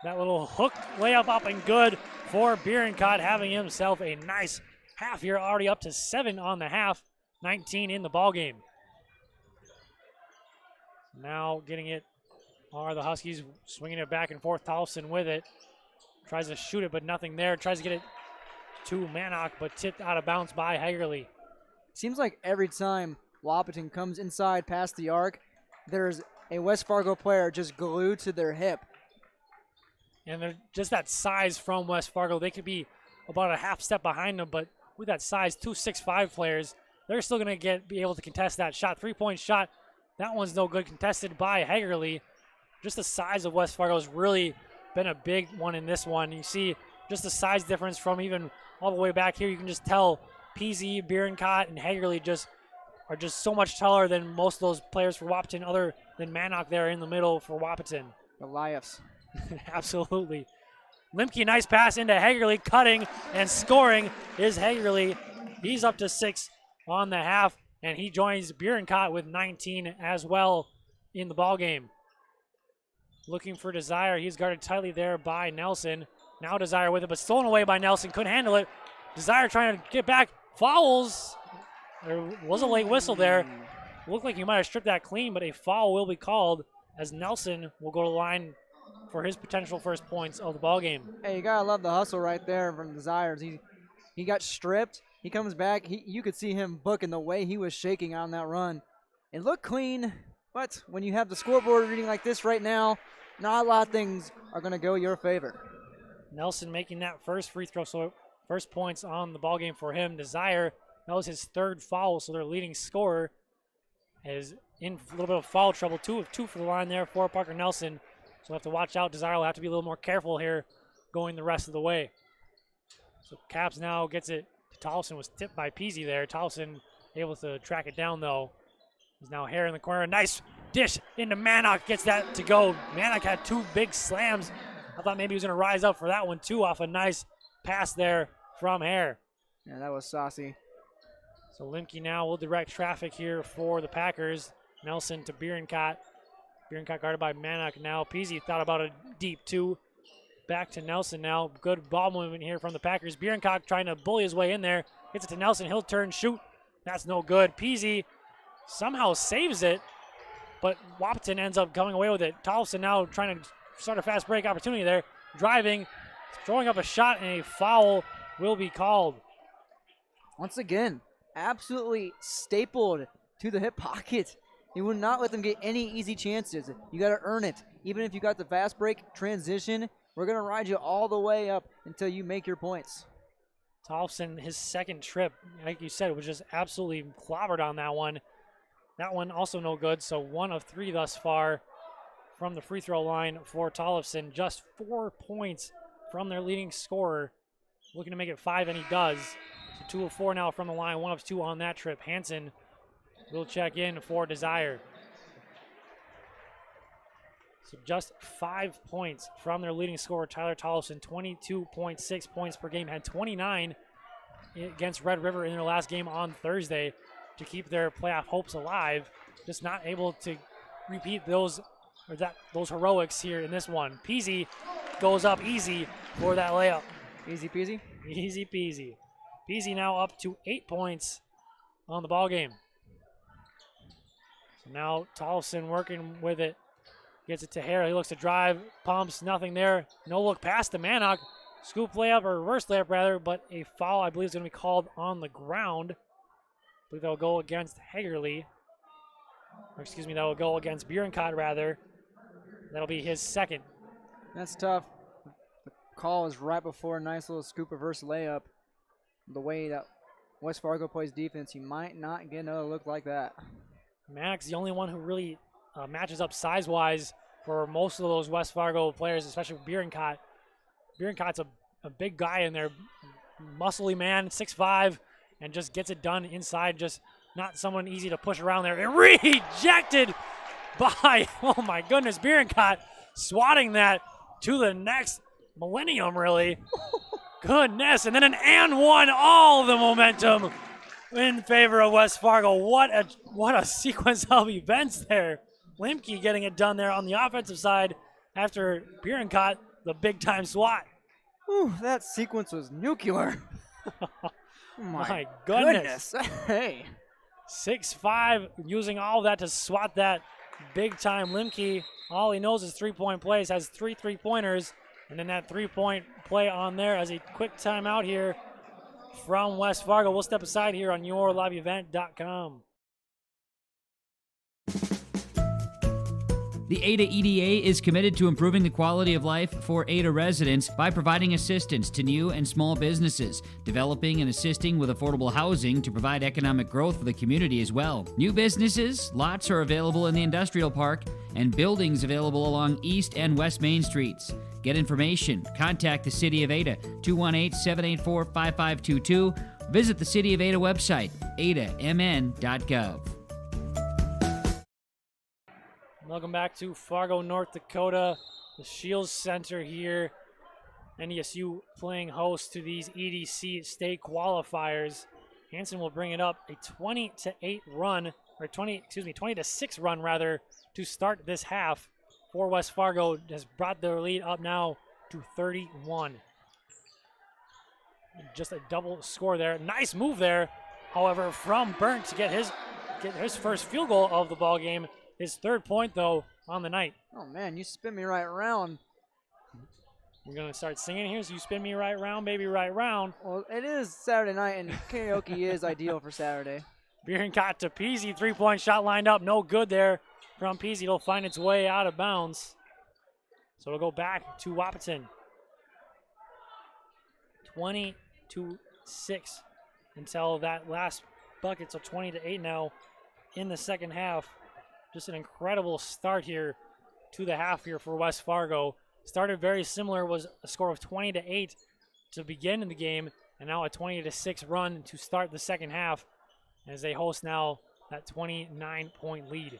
That little hook layup up and good for Bierenkot, having himself a nice half here, already up to 7 on the half, 19 in the ball game. Now getting it are the Huskies, swinging it back and forth. Tollefson with it. Tries to shoot it, but nothing there. Tries to get it to Mannock, but tipped out of bounds by Hagerly. Seems like every time Wahpeton comes inside past the arc, there's a West Fargo player just glued to their hip. And they're just that size from West Fargo. They could be about a half step behind them, but with that size, 2 6'5" players, they're still going to be able to contest that shot. 3-point shot, that one's no good. Contested by Hagerly. Just the size of West Fargo has really been a big one in this one. You see just the size difference from even all the way back here. You can just tell Peasy, Bierenkot, and Hagerly are just so much taller than most of those players for Wahpeton, other than Mannock there in the middle for Wahpeton. Goliaths. Absolutely. Limke, nice pass into Hagerly, cutting and scoring is Hagerly. He's up to 6 on the half, and he joins Bierenkot with 19 as well in the ball game. Looking for Desire. He's guarded tightly there by Nelson. Now Desire with it, but stolen away by Nelson. Couldn't handle it. Desire trying to get back. Fouls. There was a late whistle there. Looked like he might have stripped that clean, but a foul will be called as Nelson will go to the line for his potential first points of the ball game. Hey, you gotta love the hustle right there from Desires. He got stripped. He comes back. You could see him booking the way he was shaking on that run. It looked clean, but when you have the scoreboard reading like this right now, not a lot of things are going to go your favor. Nelson making that first free throw, so first points on the ball game for him. Desire, that was his third foul, so their leading scorer is in a little bit of foul trouble. 2 of 2 for the line there for Parker Nelson. So we'll have to watch out. Desire will have to be a little more careful here going the rest of the way. So Caps now gets it to Tollefson. Was tipped by Peasy there. Tollefson able to track it down, though. He's now Hare in the corner. Nice dish into Mannock. Gets that to go. Mannock had 2 big slams. I thought maybe he was going to rise up for that one, too, off a nice pass there from Hare. Yeah, that was saucy. So Limke now will direct traffic here for the Packers. Nelson to Bierenkot. Bierenkot guarded by Mannock now. Peasy thought about a deep 2. Back to Nelson now. Good ball movement here from the Packers. Bierenkot trying to bully his way in there. Gets it to Nelson. He'll turn, shoot. That's no good. Peasy somehow saves it, but Wahpeton ends up coming away with it. Tollefson now trying to start a fast break opportunity there. Driving, throwing up a shot, and a foul will be called. Once again, absolutely stapled to the hip pocket. He would not let them get any easy chances. You got to earn it. Even if you got the fast break transition, we're going to ride you all the way up until you make your points. Tollefson, his second trip, like you said, was just absolutely clobbered on that one. That one also no good, so 1 of 3 thus far from the free throw line for Tollefson. Just 4 points from their leading scorer. Looking to make it 5, and he does. So 2 of 4 now from the line, 1 of 2 on that trip. Hansen will check in for Desire. So just 5 points from their leading scorer, Tyler Tollefson. 22.6 points per game. Had 29 against Red River in their last game on Thursday to keep their playoff hopes alive. Just not able to repeat those heroics here in this one. Peasy goes up easy for that layup. Easy peasy? Easy peasy. Peasy now up to 8 points on the ball game. So now Tollefson working with it. Gets it to Hare. He looks to drive. Pumps. Nothing there. No look past the Mannock. Scoop layup, or reverse layup rather, but a foul I believe is going to be called on the ground. I believe that will go against Hagerly. Or excuse me, that will go against Bierenkot rather. That'll be his second. That's tough. The call is right before a nice little scoop reverse layup. The way that West Fargo plays defense, you might not get another look like that. Mannock's the only one who really matches up size-wise for most of those West Fargo players, especially with Bierenkot. Bierenkot's a big guy in there, muscly man, 6'5", and just gets it done inside, just not someone easy to push around there. And rejected by, oh my goodness, Bierenkot swatting that to the next millennium, really. Goodness, and then an and one, all the momentum in favor of West Fargo. What a sequence of events there. Limke getting it done there on the offensive side after Bierenkot, the big-time swat. Ooh, that sequence was nuclear. My goodness. Hey. 6'5", using all that to swat that big-time Limke. All he knows is three-point plays, has 3 3-pointers, and then that 3-point play on there as a quick timeout here from West Fargo. We'll step aside here on yourliveevent.com. The Ada EDA is committed to improving the quality of life for Ada residents by providing assistance to new and small businesses, developing and assisting with affordable housing to provide economic growth for the community as well. New businesses, lots are available in the industrial park, and buildings available along East and West Main Streets. Get information, contact the City of Ada, 218-784-5522. Visit the City of Ada website, adamn.gov. Welcome back to Fargo, North Dakota, the Shields Center here. NDSU playing host to these EDC state qualifiers. Hansen will bring it up a 20-8 run, or 20-6 run rather, to start this half. For West Fargo has brought their lead up now to 31. Just a double score there. Nice move there, however, from Burnt to get his first field goal of the ball game. His third point, though, on the night. Oh, man, you spin me right around. We're going to start singing here. So you spin me right round, baby, right round. Well, it is Saturday night, and karaoke is ideal for Saturday. Bierenkot to Peasy. Three-point shot lined up. No good there from Peasy. It'll find its way out of bounds. So it'll go back to Wahpeton. 20-6 until that last bucket. So 20-8 now in the second half. Just an incredible start here to the half here for West Fargo. Started very similar, was a score of 20-8 to begin in the game, and now a 20-6 run to start the second half as they host now that 29-point lead.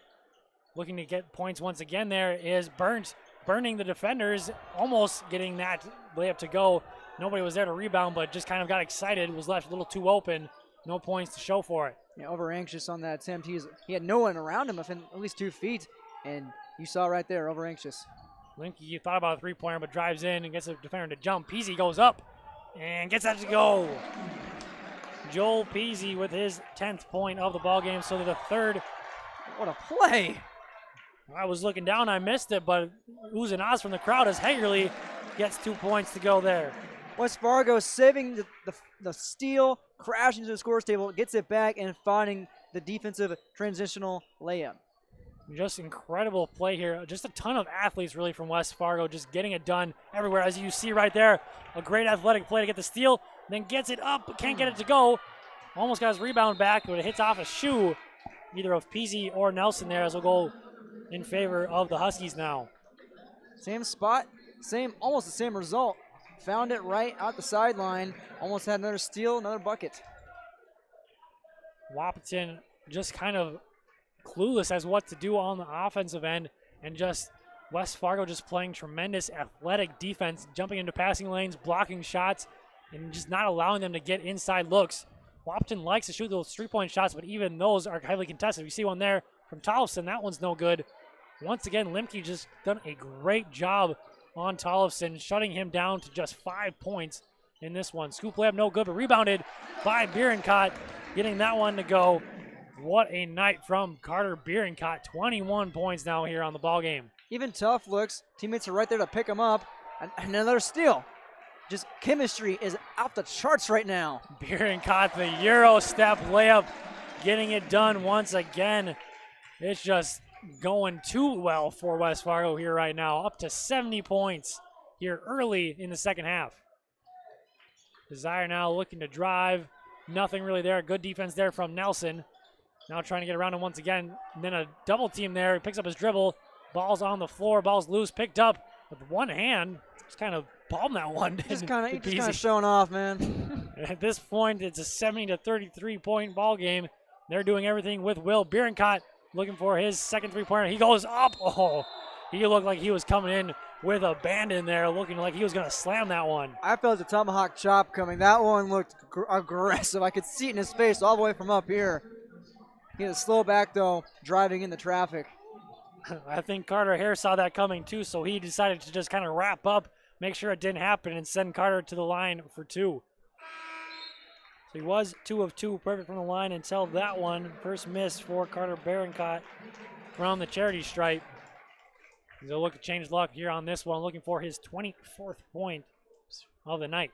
Looking to get points once again there is burning the defenders, almost getting that layup to go. Nobody was there to rebound, but just kind of got excited, was left a little too open. No points to show for it. Yeah, over anxious on that attempt. He had no one around him within at least 2 feet, and you saw right there, over anxious. Linke thought about a three-pointer, but drives in and gets the defender to jump. Peasy goes up and gets that to go. Joel Peasy with his 10th point of the ball game, so the third. What a play! I was looking down, I missed it, but oohs and ahs from the crowd as Hagerly gets 2 points to go there. West Fargo saving the steal, crashing to the scores table, gets it back, and finding the defensive transitional layup. Just incredible play here. Just a ton of athletes really from West Fargo just getting it done everywhere. As you see right there, a great athletic play to get the steal, then gets it up, but can't get it to go. Almost got his rebound back, but it hits off a shoe, either of Peasy or Nelson there, as we'll go in favor of the Huskies now. Same spot, almost the same result. Found it right out the sideline. Almost had another steal, another bucket. Wahpeton just kind of clueless as what to do on the offensive end, and just West Fargo just playing tremendous athletic defense, jumping into passing lanes, blocking shots, and just not allowing them to get inside looks. Wahpeton likes to shoot those three-point shots, but even those are heavily contested. We see one there from Tollefson. That one's no good. Once again, Limke just done a great job on Tollefson, shutting him down to just 5 points in this one. Scoop layup, no good, but rebounded by Bierenkot, getting that one to go. What a night from Carter Bierenkot. 21 points now here on the ball game. Even tough looks. Teammates are right there to pick him up. Another steal. Just chemistry is off the charts right now. Bierenkot, the Euro step layup, getting it done once again. It's just going too well for West Fargo here right now. Up to 70 points here early in the second half. Desire now looking to drive. Nothing really there. Good defense there from Nelson. Now trying to get around him once again. And then a double team there. He picks up his dribble. Ball's on the floor. Ball's loose. Picked up with one hand. Just kind of palmed that one. Just kind of showing off, man. At this point, it's a 70-33 point ball game. They're doing everything with will. Bierenkot looking for his second three-pointer. He goes up. Oh, he looked like he was coming in with abandon there, looking like he was going to slam that one. I felt the tomahawk chop coming. That one looked aggressive. I could see it in his face all the way from up here. He had to slow back, though, driving in the traffic. I think Carter Hare saw that coming, too, so he decided to just kind of wrap up, make sure it didn't happen, and send Carter to the line for two. So he was 2 of 2, perfect from the line until that one. First miss for Carter Bierenkot from the charity stripe. He'll look to change luck here on this one, looking for his 24th point of the night.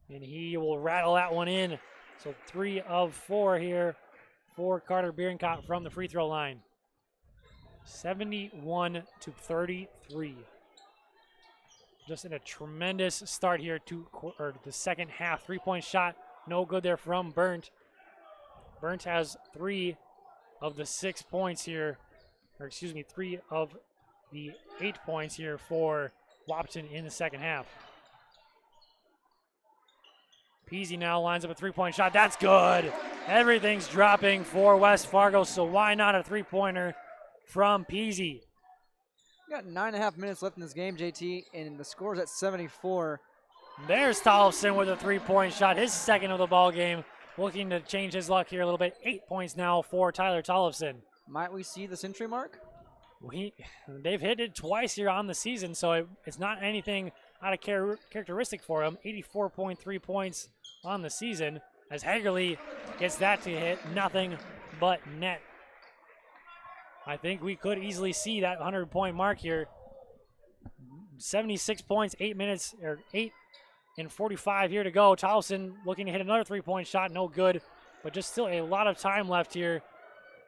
And he will rattle that one in. So 3 of 4 here for Carter Bierenkot from the free throw line. 71-33. Just in a tremendous start here to the second half. 3-point shot, no good there from Burnt. Burnt has 3 of the 6 points here, or excuse me, 3 of the 8 points here for Wahpeton in the second half. Peasy now lines up a 3-point shot. That's good. Everything's dropping for West Fargo, so why not a 3-pointer from Peasy? We got 9.5 minutes left in this game, JT, and the score's at 74. There's Tollefson with a 3-point shot, his second of the ball game. looking to change his luck here a little bit. 8 points now for Tyler Tollefson. Might we see the century mark? They've hit it twice here on the season, so it's not anything out of characteristic for him. 84.3 points on the season as Hagerly gets that to hit. Nothing but net. I think we could easily see that 100-point mark here. 76 points, 8 minutes, or 8 and 45 here to go. Tollefson looking to hit another 3-point shot, no good, but just still a lot of time left here.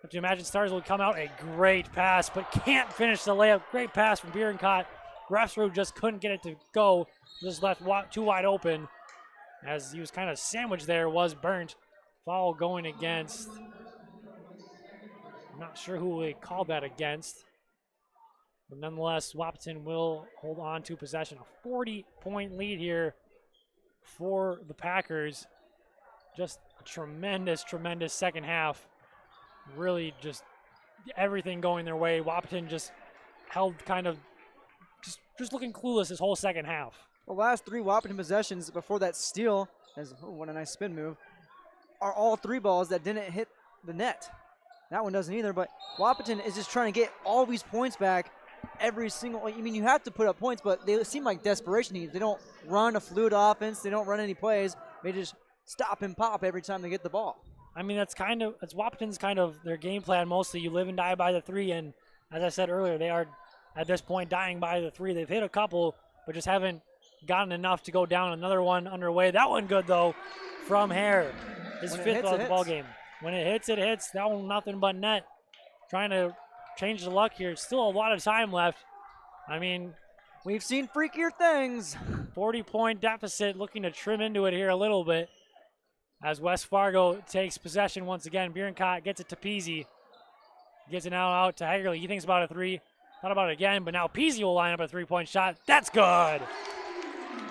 Have to imagine Stars will come out. A great pass, but can't finish the layup. Great pass from Bierenkot. Grefsrud just couldn't get it to go. Just left too wide open. As he was kind of sandwiched there, was burnt. Foul going against. I'm not sure who they called that against. But nonetheless, Wahpeton will hold on to possession. A 40-point lead here for the Packers. Just a tremendous, tremendous second half. Really just everything going their way. Wahpeton just held kind of just looking clueless this whole second half. The last 3 Wahpeton possessions before that steal, what a nice spin move, are all 3 balls that didn't hit the net. That one doesn't either, but Wahpeton is just trying to get all these points back every single, I mean, you have to put up points, but they seem like desperation needs. They don't run a fluid offense. They don't run any plays. They just stop and pop every time they get the ball. I mean, that's Wahpeton's kind of their game plan mostly. You live and die by the 3, and as I said earlier, they are at this point dying by the 3. They've hit a couple, but just haven't gotten enough to go down. Another one underway. That one good, though, from Hare. His 5th of the ball game. When it hits, it hits. That one nothing but net. Trying to change the luck here. Still a lot of time left. I mean, we've seen freakier things. 40-point deficit, looking to trim into it here a little bit. As West Fargo takes possession once again. Bierenkot gets it to Peasy. Gets it now out to Hagerly. He thinks about a 3. Thought about it again, but now Peasy will line up a 3-point shot. That's good.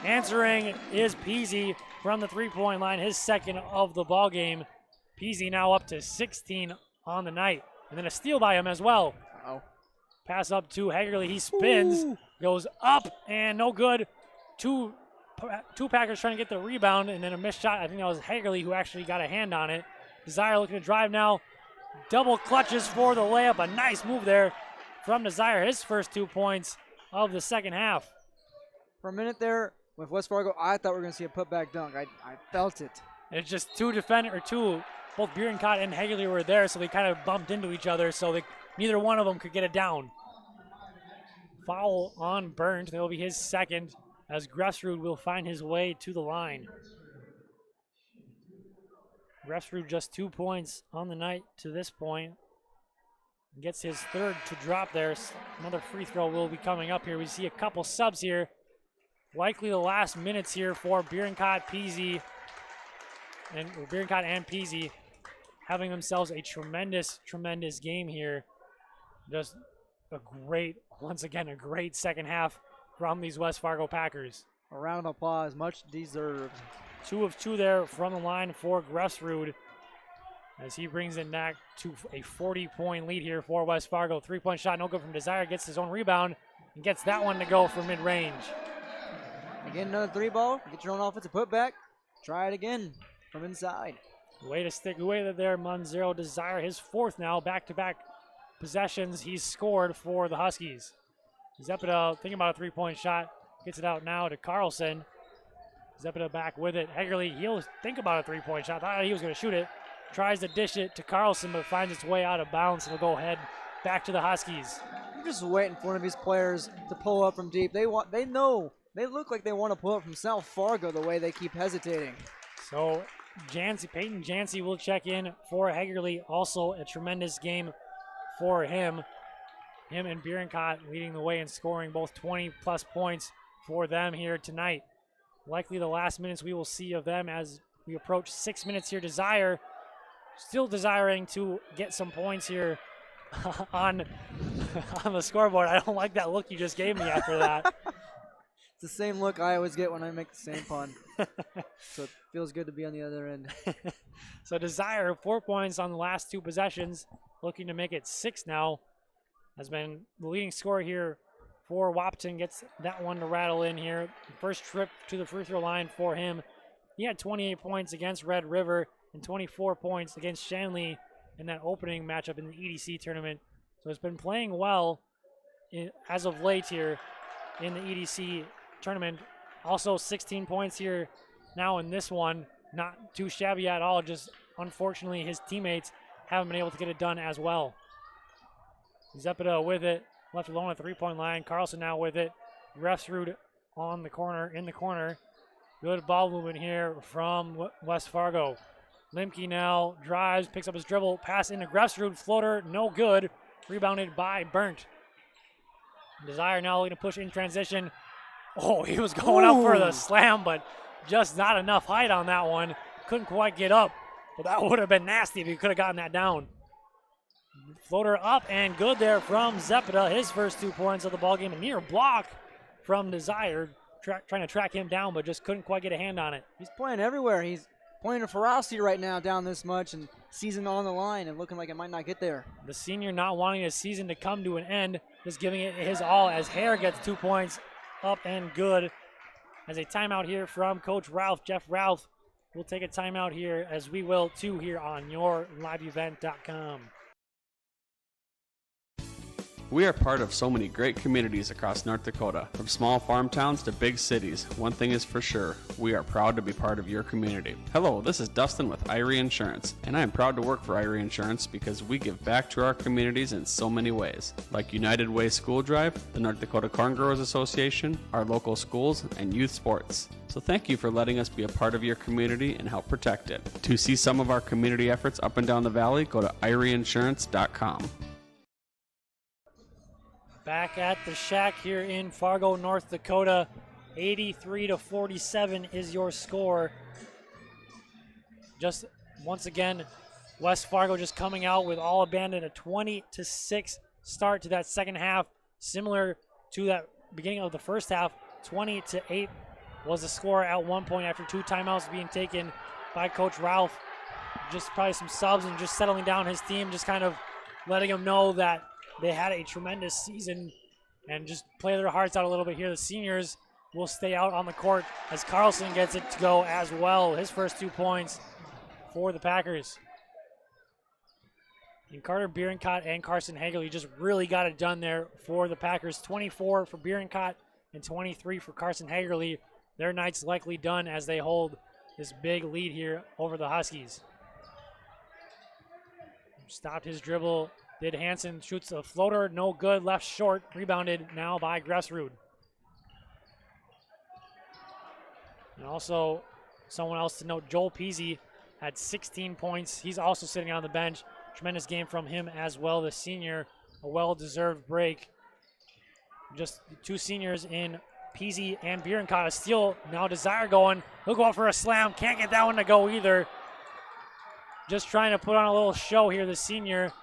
Answering is Peasy from the 3-point line, his 2nd of the ball game. Peasy now up to 16 on the night. And then a steal by him as well. Uh-oh. Pass up to Hagerly. He spins, goes up, and no good. Two Packers trying to get the rebound, and then a missed shot. I think that was Hagerly who actually got a hand on it. Desire looking to drive now. Double clutches for the layup. A nice move there from Desire. His first 2 points of the second half. For a minute there with West Fargo, I thought we were going to see a putback dunk. I felt it. It's just both Bierenkot and Hagerly were there, so they kind of bumped into each other, so neither one of them could get it down. Foul on Burnt. That will be his 2nd, as Grefsrud will find his way to the line. Grefsrud just 2 points on the night to this point. Gets his 3rd to drop there. Another free throw will be coming up here. We see a couple subs here. Likely the last minutes here for Bierenkot, Peasy, and Peasy having themselves a tremendous, tremendous game here. Just once again, a great second half from these West Fargo Packers. A round of applause, much deserved. 2 of 2 there from the line for Grefsrud as he brings it back to a 40-point lead here for West Fargo. 3-point shot, no good from Desire, gets his own rebound and gets that one to go for mid-range. Again, another 3 ball, get your own offensive putback. Try it again from inside. Way to stick away there, Munzero. Desire, his 4th now, back-to-back possessions he's scored for the Huskies. Zepeda thinking about a 3-point shot, gets it out now to Carlson. Zepeda back with it. Hagerly, he'll think about a 3-point shot. Thought he was going to shoot it. Tries to dish it to Carlson, but finds its way out of bounds. It'll go ahead back to the Huskies. You're just waiting for one of these players to pull up from deep. They know. They look like they want to pull up from South Fargo the way they keep hesitating. So Peyton Jancy will check in for Hagerly. Also a tremendous game for him. Him and Bierenkot leading the way in scoring both 20-plus points for them here tonight. Likely the last minutes we will see of them as we approach 6 minutes here. Desire still desiring to get some points here on the scoreboard. I don't like that look you just gave me after that. It's the same look I always get when I make the same pun. So it feels good to be on the other end. So Desire, 4 points on the last 2 possessions, looking to make it 6 now. Has been the leading scorer here for Wahpeton. Gets that one to rattle in here. First trip to the free throw line for him. He had 28 points against Red River. and 24 points against Shanley in that opening matchup in the EDC tournament. So it's been playing well as of late here in the EDC tournament. Also 16 points here now in this one. Not too shabby at all, just unfortunately his teammates haven't been able to get it done as well. Zepeda with it, left alone at the 3-point line. Carlson now with it. Refsrud on the corner, in the corner. Good ball movement here from West Fargo. Limke now drives, picks up his dribble, pass into Grefsrud, floater, no good. Rebounded by Burnt. Desire now looking to push in transition. Oh, he was going up for the slam, but just not enough height on that one. Couldn't quite get up, but that would have been nasty if he could have gotten that down. Floater up and good there from Zepeda. His first 2 points of the ballgame. A near block from Desire, trying to track him down, but just couldn't quite get a hand on it. He's playing everywhere. He's playing a ferocity right now down this much, and season on the line and looking like it might not get there. The senior not wanting his season to come to an end, just giving it his all as Hare gets 2 points up and good. As a timeout here from Coach Ralph, Jeff Ralph will take a timeout here, as we will too here on YourLiveEvent.com. We are part of so many great communities across North Dakota, from small farm towns to big cities. One thing is for sure, we are proud to be part of your community. Hello, this is Dustin with Irie Insurance, and I am proud to work for Irie Insurance because we give back to our communities in so many ways, like United Way School Drive, the North Dakota Corn Growers Association, our local schools, and youth sports. So thank you for letting us be a part of your community and help protect it. To see some of our community efforts up and down the valley, go to IrieInsurance.com. Back at the Shack here in Fargo, North Dakota. 83-47 is your score. Just once again, West Fargo just coming out with all abandoned, a 20-6 start to that second half. Similar to that beginning of the first half, 20-8 was the score at one point after 2 timeouts being taken by Coach Ralph. Just probably some subs and just settling down his team, just kind of letting them know that they had a tremendous season and just play their hearts out a little bit here. The seniors will stay out on the court as Carlson gets it to go as well. His first 2 points for the Packers. And Carter Bierencott and Carson Hagerly just really got it done there for the Packers. 24 for Bierencott and 23 for Carson Hagerly. Their night's likely done as they hold this big lead here over the Huskies. Stopped his dribble. Did Hansen, shoots a floater, no good, left short, rebounded now by Grefsrud. And also, someone else to note, Joel Peasy had 16 points. He's also sitting on the bench. Tremendous game from him as well, the senior, a well-deserved break. Just the 2 seniors in Peasy and Bierencott. A steal, now Desire going. He'll go out for a slam, can't get that one to go either. Just trying to put on a little show here, the senior.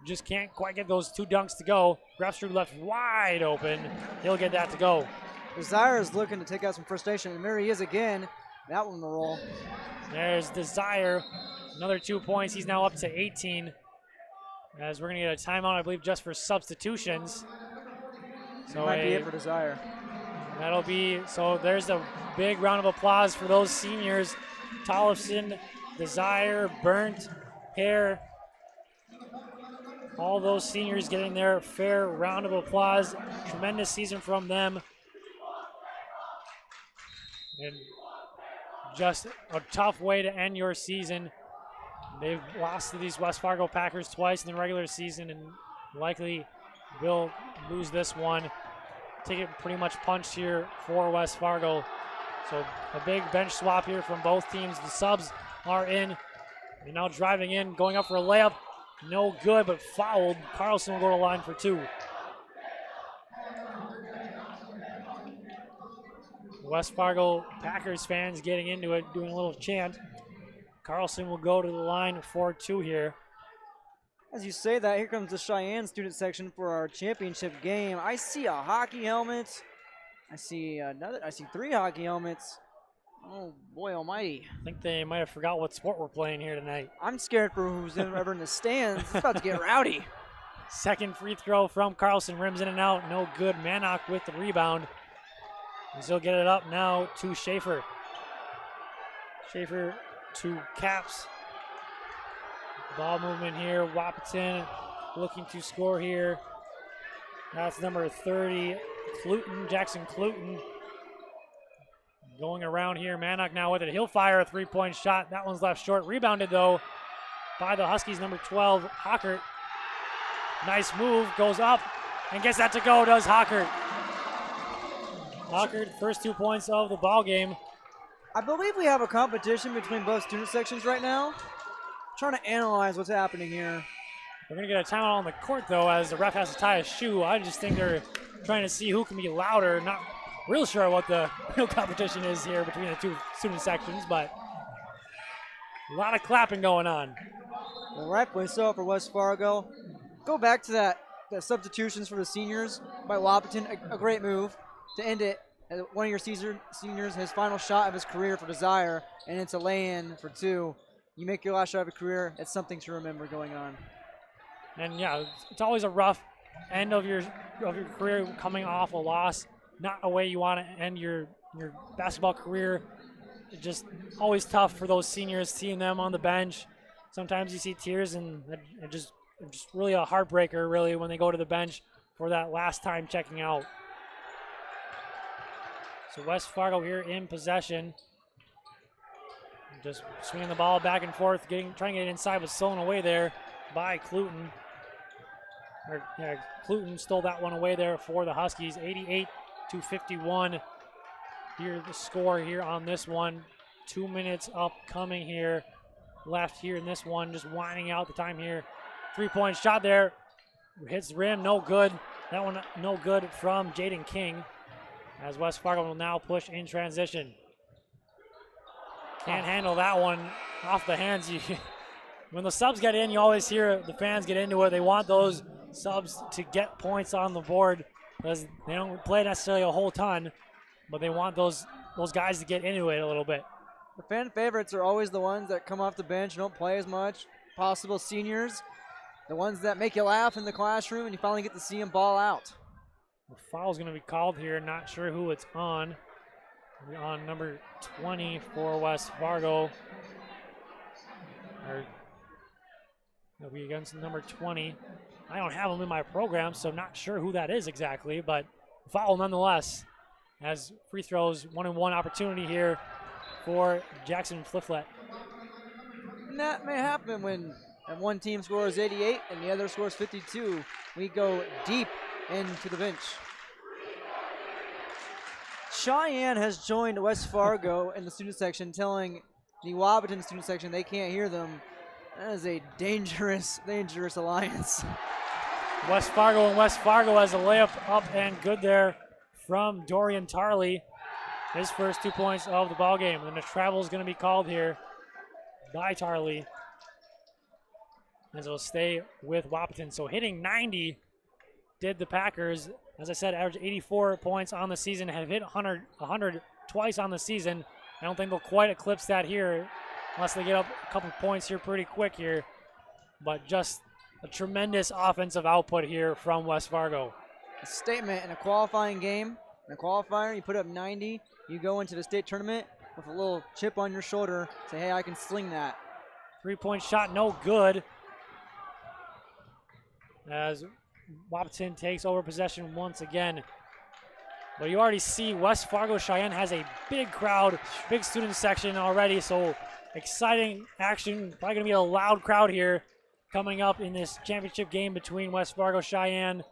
Just can't quite get those 2 dunks to go. Grefsrud left wide open. He'll get that to go. Desire is looking to take out some frustration, and there he is again. That one will roll. There's Desire. Another 2 points. He's now up to 18. As we're going to get a timeout, I believe, just for substitutions. So might be it for Desire. That'll be, so there's a big round of applause for those seniors. Tollefson, Desire, Burnt, Hare. All those seniors getting their fair round of applause. Tremendous season from them. And just a tough way to end your season. They've lost to these West Fargo Packers twice in the regular season and likely will lose this one. Take it pretty much punched here for West Fargo. So a big bench swap here from both teams. The subs are in. They're now driving in, going up for a layup. No good, but fouled. Carlson will go to the line for 2. West Fargo Packers fans getting into it, doing a little chant. Carlson will go to the line for 2 here. As you say that, here comes the Cheyenne student section for our championship game. I see a hockey helmet. I see 3 hockey helmets. Oh, boy almighty. I think they might have forgot what sport we're playing here tonight. I'm scared for who's ever in the stands. It's about to get rowdy. Second free throw from Carlson. Rims in and out. No good. Mannock with the rebound. And he'll get it up now to Schaefer. Schaefer two caps. Ball movement here. Wahpeton looking to score here. That's number 30, Jackson Cluton. Going around here. Mannock now with it. He'll fire a three-point shot. That one's left short. Rebounded, though, by the Huskies, number 12, Hockert. Nice move. Goes up and gets that to go, does Hockert. Hockert, first 2 points of the ball game. I believe we have a competition between both student sections right now. Trying to analyze what's happening here. We're going to get a timeout on the court, though, as the ref has to tie a shoe. I just think they're trying to see who can be louder. Not real sure what the real competition is here between the two student sections, but a lot of clapping going on. Well, rightfully so for West Fargo. Go back to that substitutions for the seniors by Wahpeton. A great move to end it. One of your seniors, his final shot of his career for Desire, and it's a lay-in for two. You make your last shot of a career, it's something to remember going on. And yeah, it's always a rough end of your career coming off a loss. Not a way you want to end your basketball career. It's just always tough for those seniors, seeing them on the bench. Sometimes you see tears, and it just really a heartbreaker, really, when they go to the bench for that last time checking out. So West Fargo here in possession. Just swinging the ball back and forth, trying to get it inside, but stolen away there by Cluton. Cluton stole that one away there for the Huskies. 88-51. Here the score here on this one. 2 minutes upcoming here. Left here in this one, just winding out the time here. 3-point shot there. Hits the rim, no good. That one no good from Jaden King, as West Fargo will now push in transition. Can't handle that one off the hands. When the subs get in, you always hear the fans get into it. They want those subs to get points on the board because they don't play necessarily a whole ton, but they want those guys to get into it a little bit. The fan favorites are always the ones that come off the bench, don't play as much. Possible seniors, the ones that make you laugh in the classroom, and you finally get to see them ball out. The foul's going to be called here. Not sure who it's on. On number 20 for West Fargo. It'll be against number 20. I don't have him in my program, so not sure who that is exactly, but foul nonetheless. As free throws, 1-and-1 opportunity here for Jackson Fliflet. And that may happen when one team scores 88 and the other scores 52. We go deep into the bench. Cheyenne has joined West Fargo in the student section, telling the Wahpeton student section they can't hear them. That is a dangerous alliance. West Fargo has a layup up and good there from Dorian Tarley. His first 2 points of the ball game. And the travel is going to be called here by Tarley, as it will stay with Wahpeton. So hitting 90 did the Packers. As I said, average 84 points on the season, have hit 100 twice on the season. I don't think they'll quite eclipse that here unless they get up a couple points here pretty quick here. But just a tremendous offensive output here from West Fargo. A statement in a qualifying game. In a qualifier, you put up 90, you go into the state tournament with a little chip on your shoulder, say, hey, I can sling that. 3-point shot, no good. As Wahpeton takes over possession once again. But you already see West Fargo Cheyenne has a big crowd, big student section already, so exciting action. Probably going to be a loud crowd here coming up in this championship game between West Fargo Cheyenne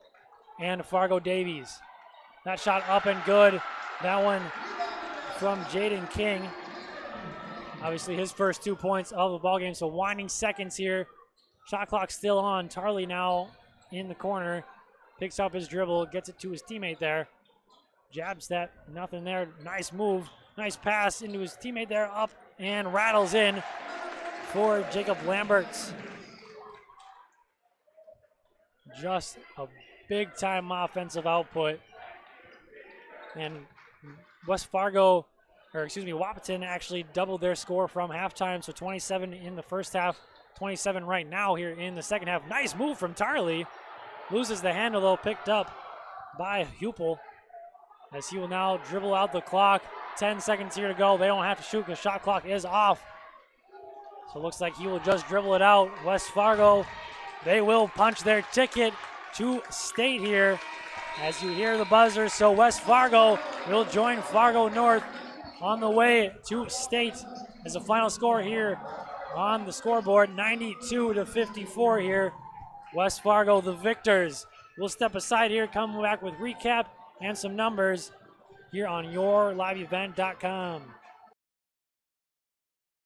and Fargo Davies. That shot up and good. That one from Jaden King. Obviously his first 2 points of the ballgame, so winding seconds here. Shot clock still on. Tarley now in the corner. Picks up his dribble, gets it to his teammate there. Jab step, nothing there. Nice move, nice pass into his teammate there, up and rattles in for Jacob Lamberts. Just a big time offensive output. And Wahpeton actually doubled their score from halftime, so 27 in the first half, 27 right now here in the second half. Nice move from Tarley. Loses the handle though, picked up by Hupel, as he will now dribble out the clock. 10 seconds here to go. They don't have to shoot because shot clock is off. So it looks like he will just dribble it out. West Fargo, they will punch their ticket to state here as you hear the buzzer. So West Fargo will join Fargo North on the way to state as the final score here on the scoreboard, 92-54 here. West Fargo, the victors. We'll step aside here, come back with recap and some numbers here on yourliveevent.com.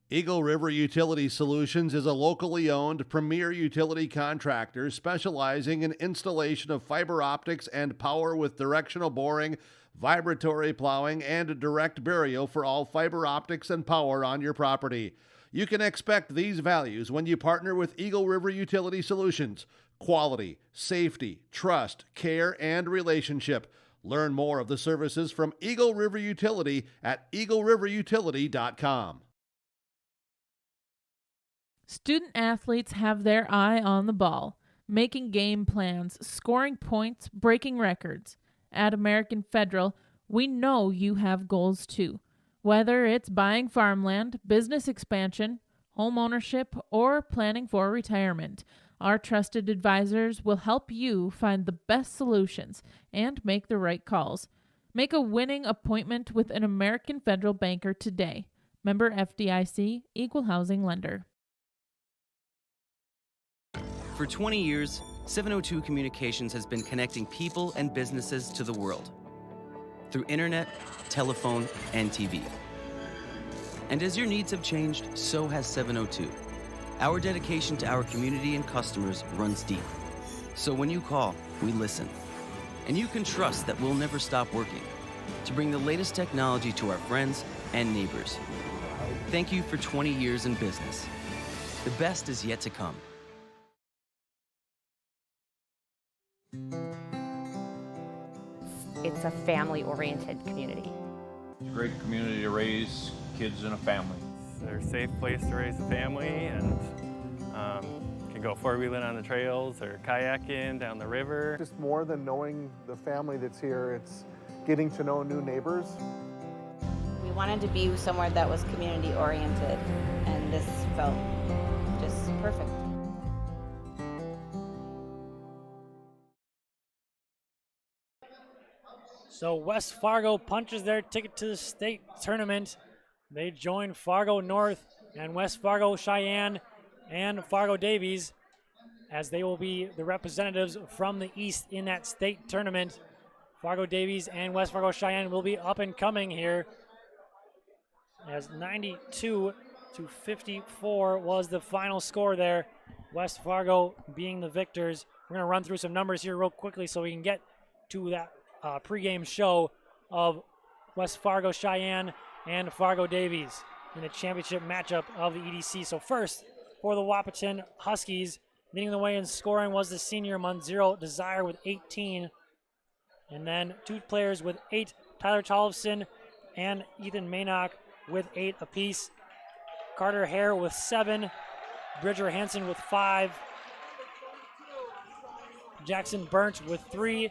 Eagle River Utility Solutions is a locally owned premier utility contractor specializing in installation of fiber optics and power with directional boring, vibratory plowing, and direct burial for all fiber optics and power on your property. You can expect these values when you partner with Eagle River Utility Solutions: quality, safety, trust, care, and relationship. Learn more of the services from Eagle River Utility at eagleriverutility.com. Student athletes have their eye on the ball, making game plans, scoring points, breaking records. At American Federal, we know you have goals too. Whether it's buying farmland, business expansion, home ownership, or planning for retirement, our trusted advisors will help you find the best solutions and make the right calls. Make a winning appointment with an American Federal banker today. Member FDIC, Equal Housing Lender. For 20 years, 702 Communications has been connecting people and businesses to the world through internet, telephone, and TV. And as your needs have changed, so has 702. Our dedication to our community and customers runs deep. So when you call, we listen. And you can trust that we'll never stop working to bring the latest technology to our friends and neighbors. Thank you for 20 years in business. The best is yet to come. It's a family-oriented community. It's a great community to raise kids in a family. They're a safe place to raise a family, and can go four-wheeling on the trails or kayaking down the river. Just more than knowing the family that's here, it's getting to know new neighbors. We wanted to be somewhere that was community-oriented, and this felt just perfect. So West Fargo punches their ticket to the state tournament. They join Fargo North and West Fargo Cheyenne and Fargo Davies, as they will be the representatives from the East in that state tournament. Fargo Davies and West Fargo Cheyenne will be up and coming here, as 92-54 was the final score there. West Fargo being the victors. We're going to run through some numbers here real quickly so we can get to that pregame show of West Fargo Cheyenne and Fargo Davies in the championship matchup of the EDC. So first, for the Wahpeton Huskies, leading the way in scoring was the senior Monzero Desire with 18. And then two players with 8, Tyler Tollefson and Ethan Maynock with 8 apiece. Carter Hare with 7, Bridger Hansen with 5, Jackson Burnt with 3,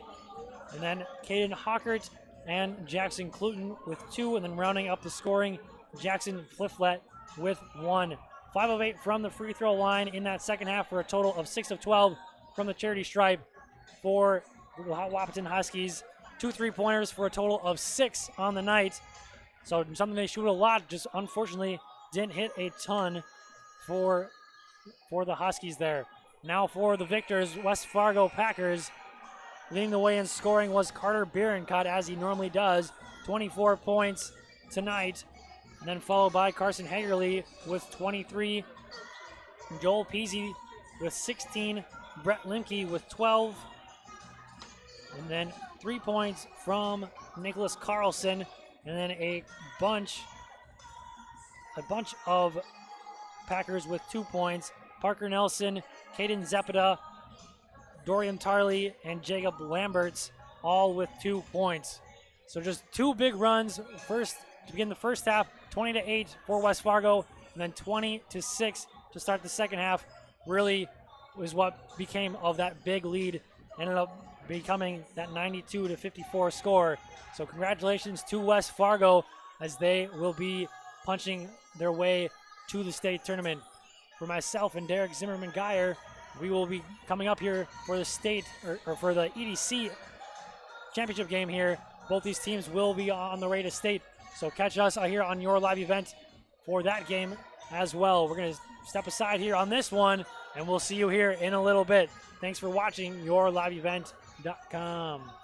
and then Caden Hockert and Jackson Cluton with 2, and then rounding up the scoring, Jackson Flifflet with 1. 5 of 8 from the free throw line in that second half for a total of 6 of 12 from the charity stripe for the Wahpeton Huskies. 2 3-pointers for a total of 6 on the night. So something they shoot a lot, just unfortunately didn't hit a ton for the Huskies there. Now for the victors, West Fargo Packers. Leading the way in scoring was Carter Bierencott, as he normally does, 24 points tonight. And then followed by Carson Hagerly with 23, Joel Peasy with 16, Brett Limke with 12, and then 3 points from Nicholas Carlson, and then a bunch of Packers with 2 points. Parker Nelson, Caden Zepeda, Dorian Tarley, and Jacob Lamberts, all with 2 points. So just 2 big runs. First, to begin the first half, 20-8 for West Fargo, and then 20-6 to start the second half. Really was what became of that big lead. Ended up becoming that 92-54 score. So congratulations to West Fargo, as they will be punching their way to the state tournament. for myself and Derek Zimmerman-Geyer. We will be coming up here for the state, or for the EDC championship game here. Both these teams will be on the way to state. So catch us here on your live event for that game as well. We're going to step aside here on this one, and we'll see you here in a little bit. Thanks for watching yourliveevent.com.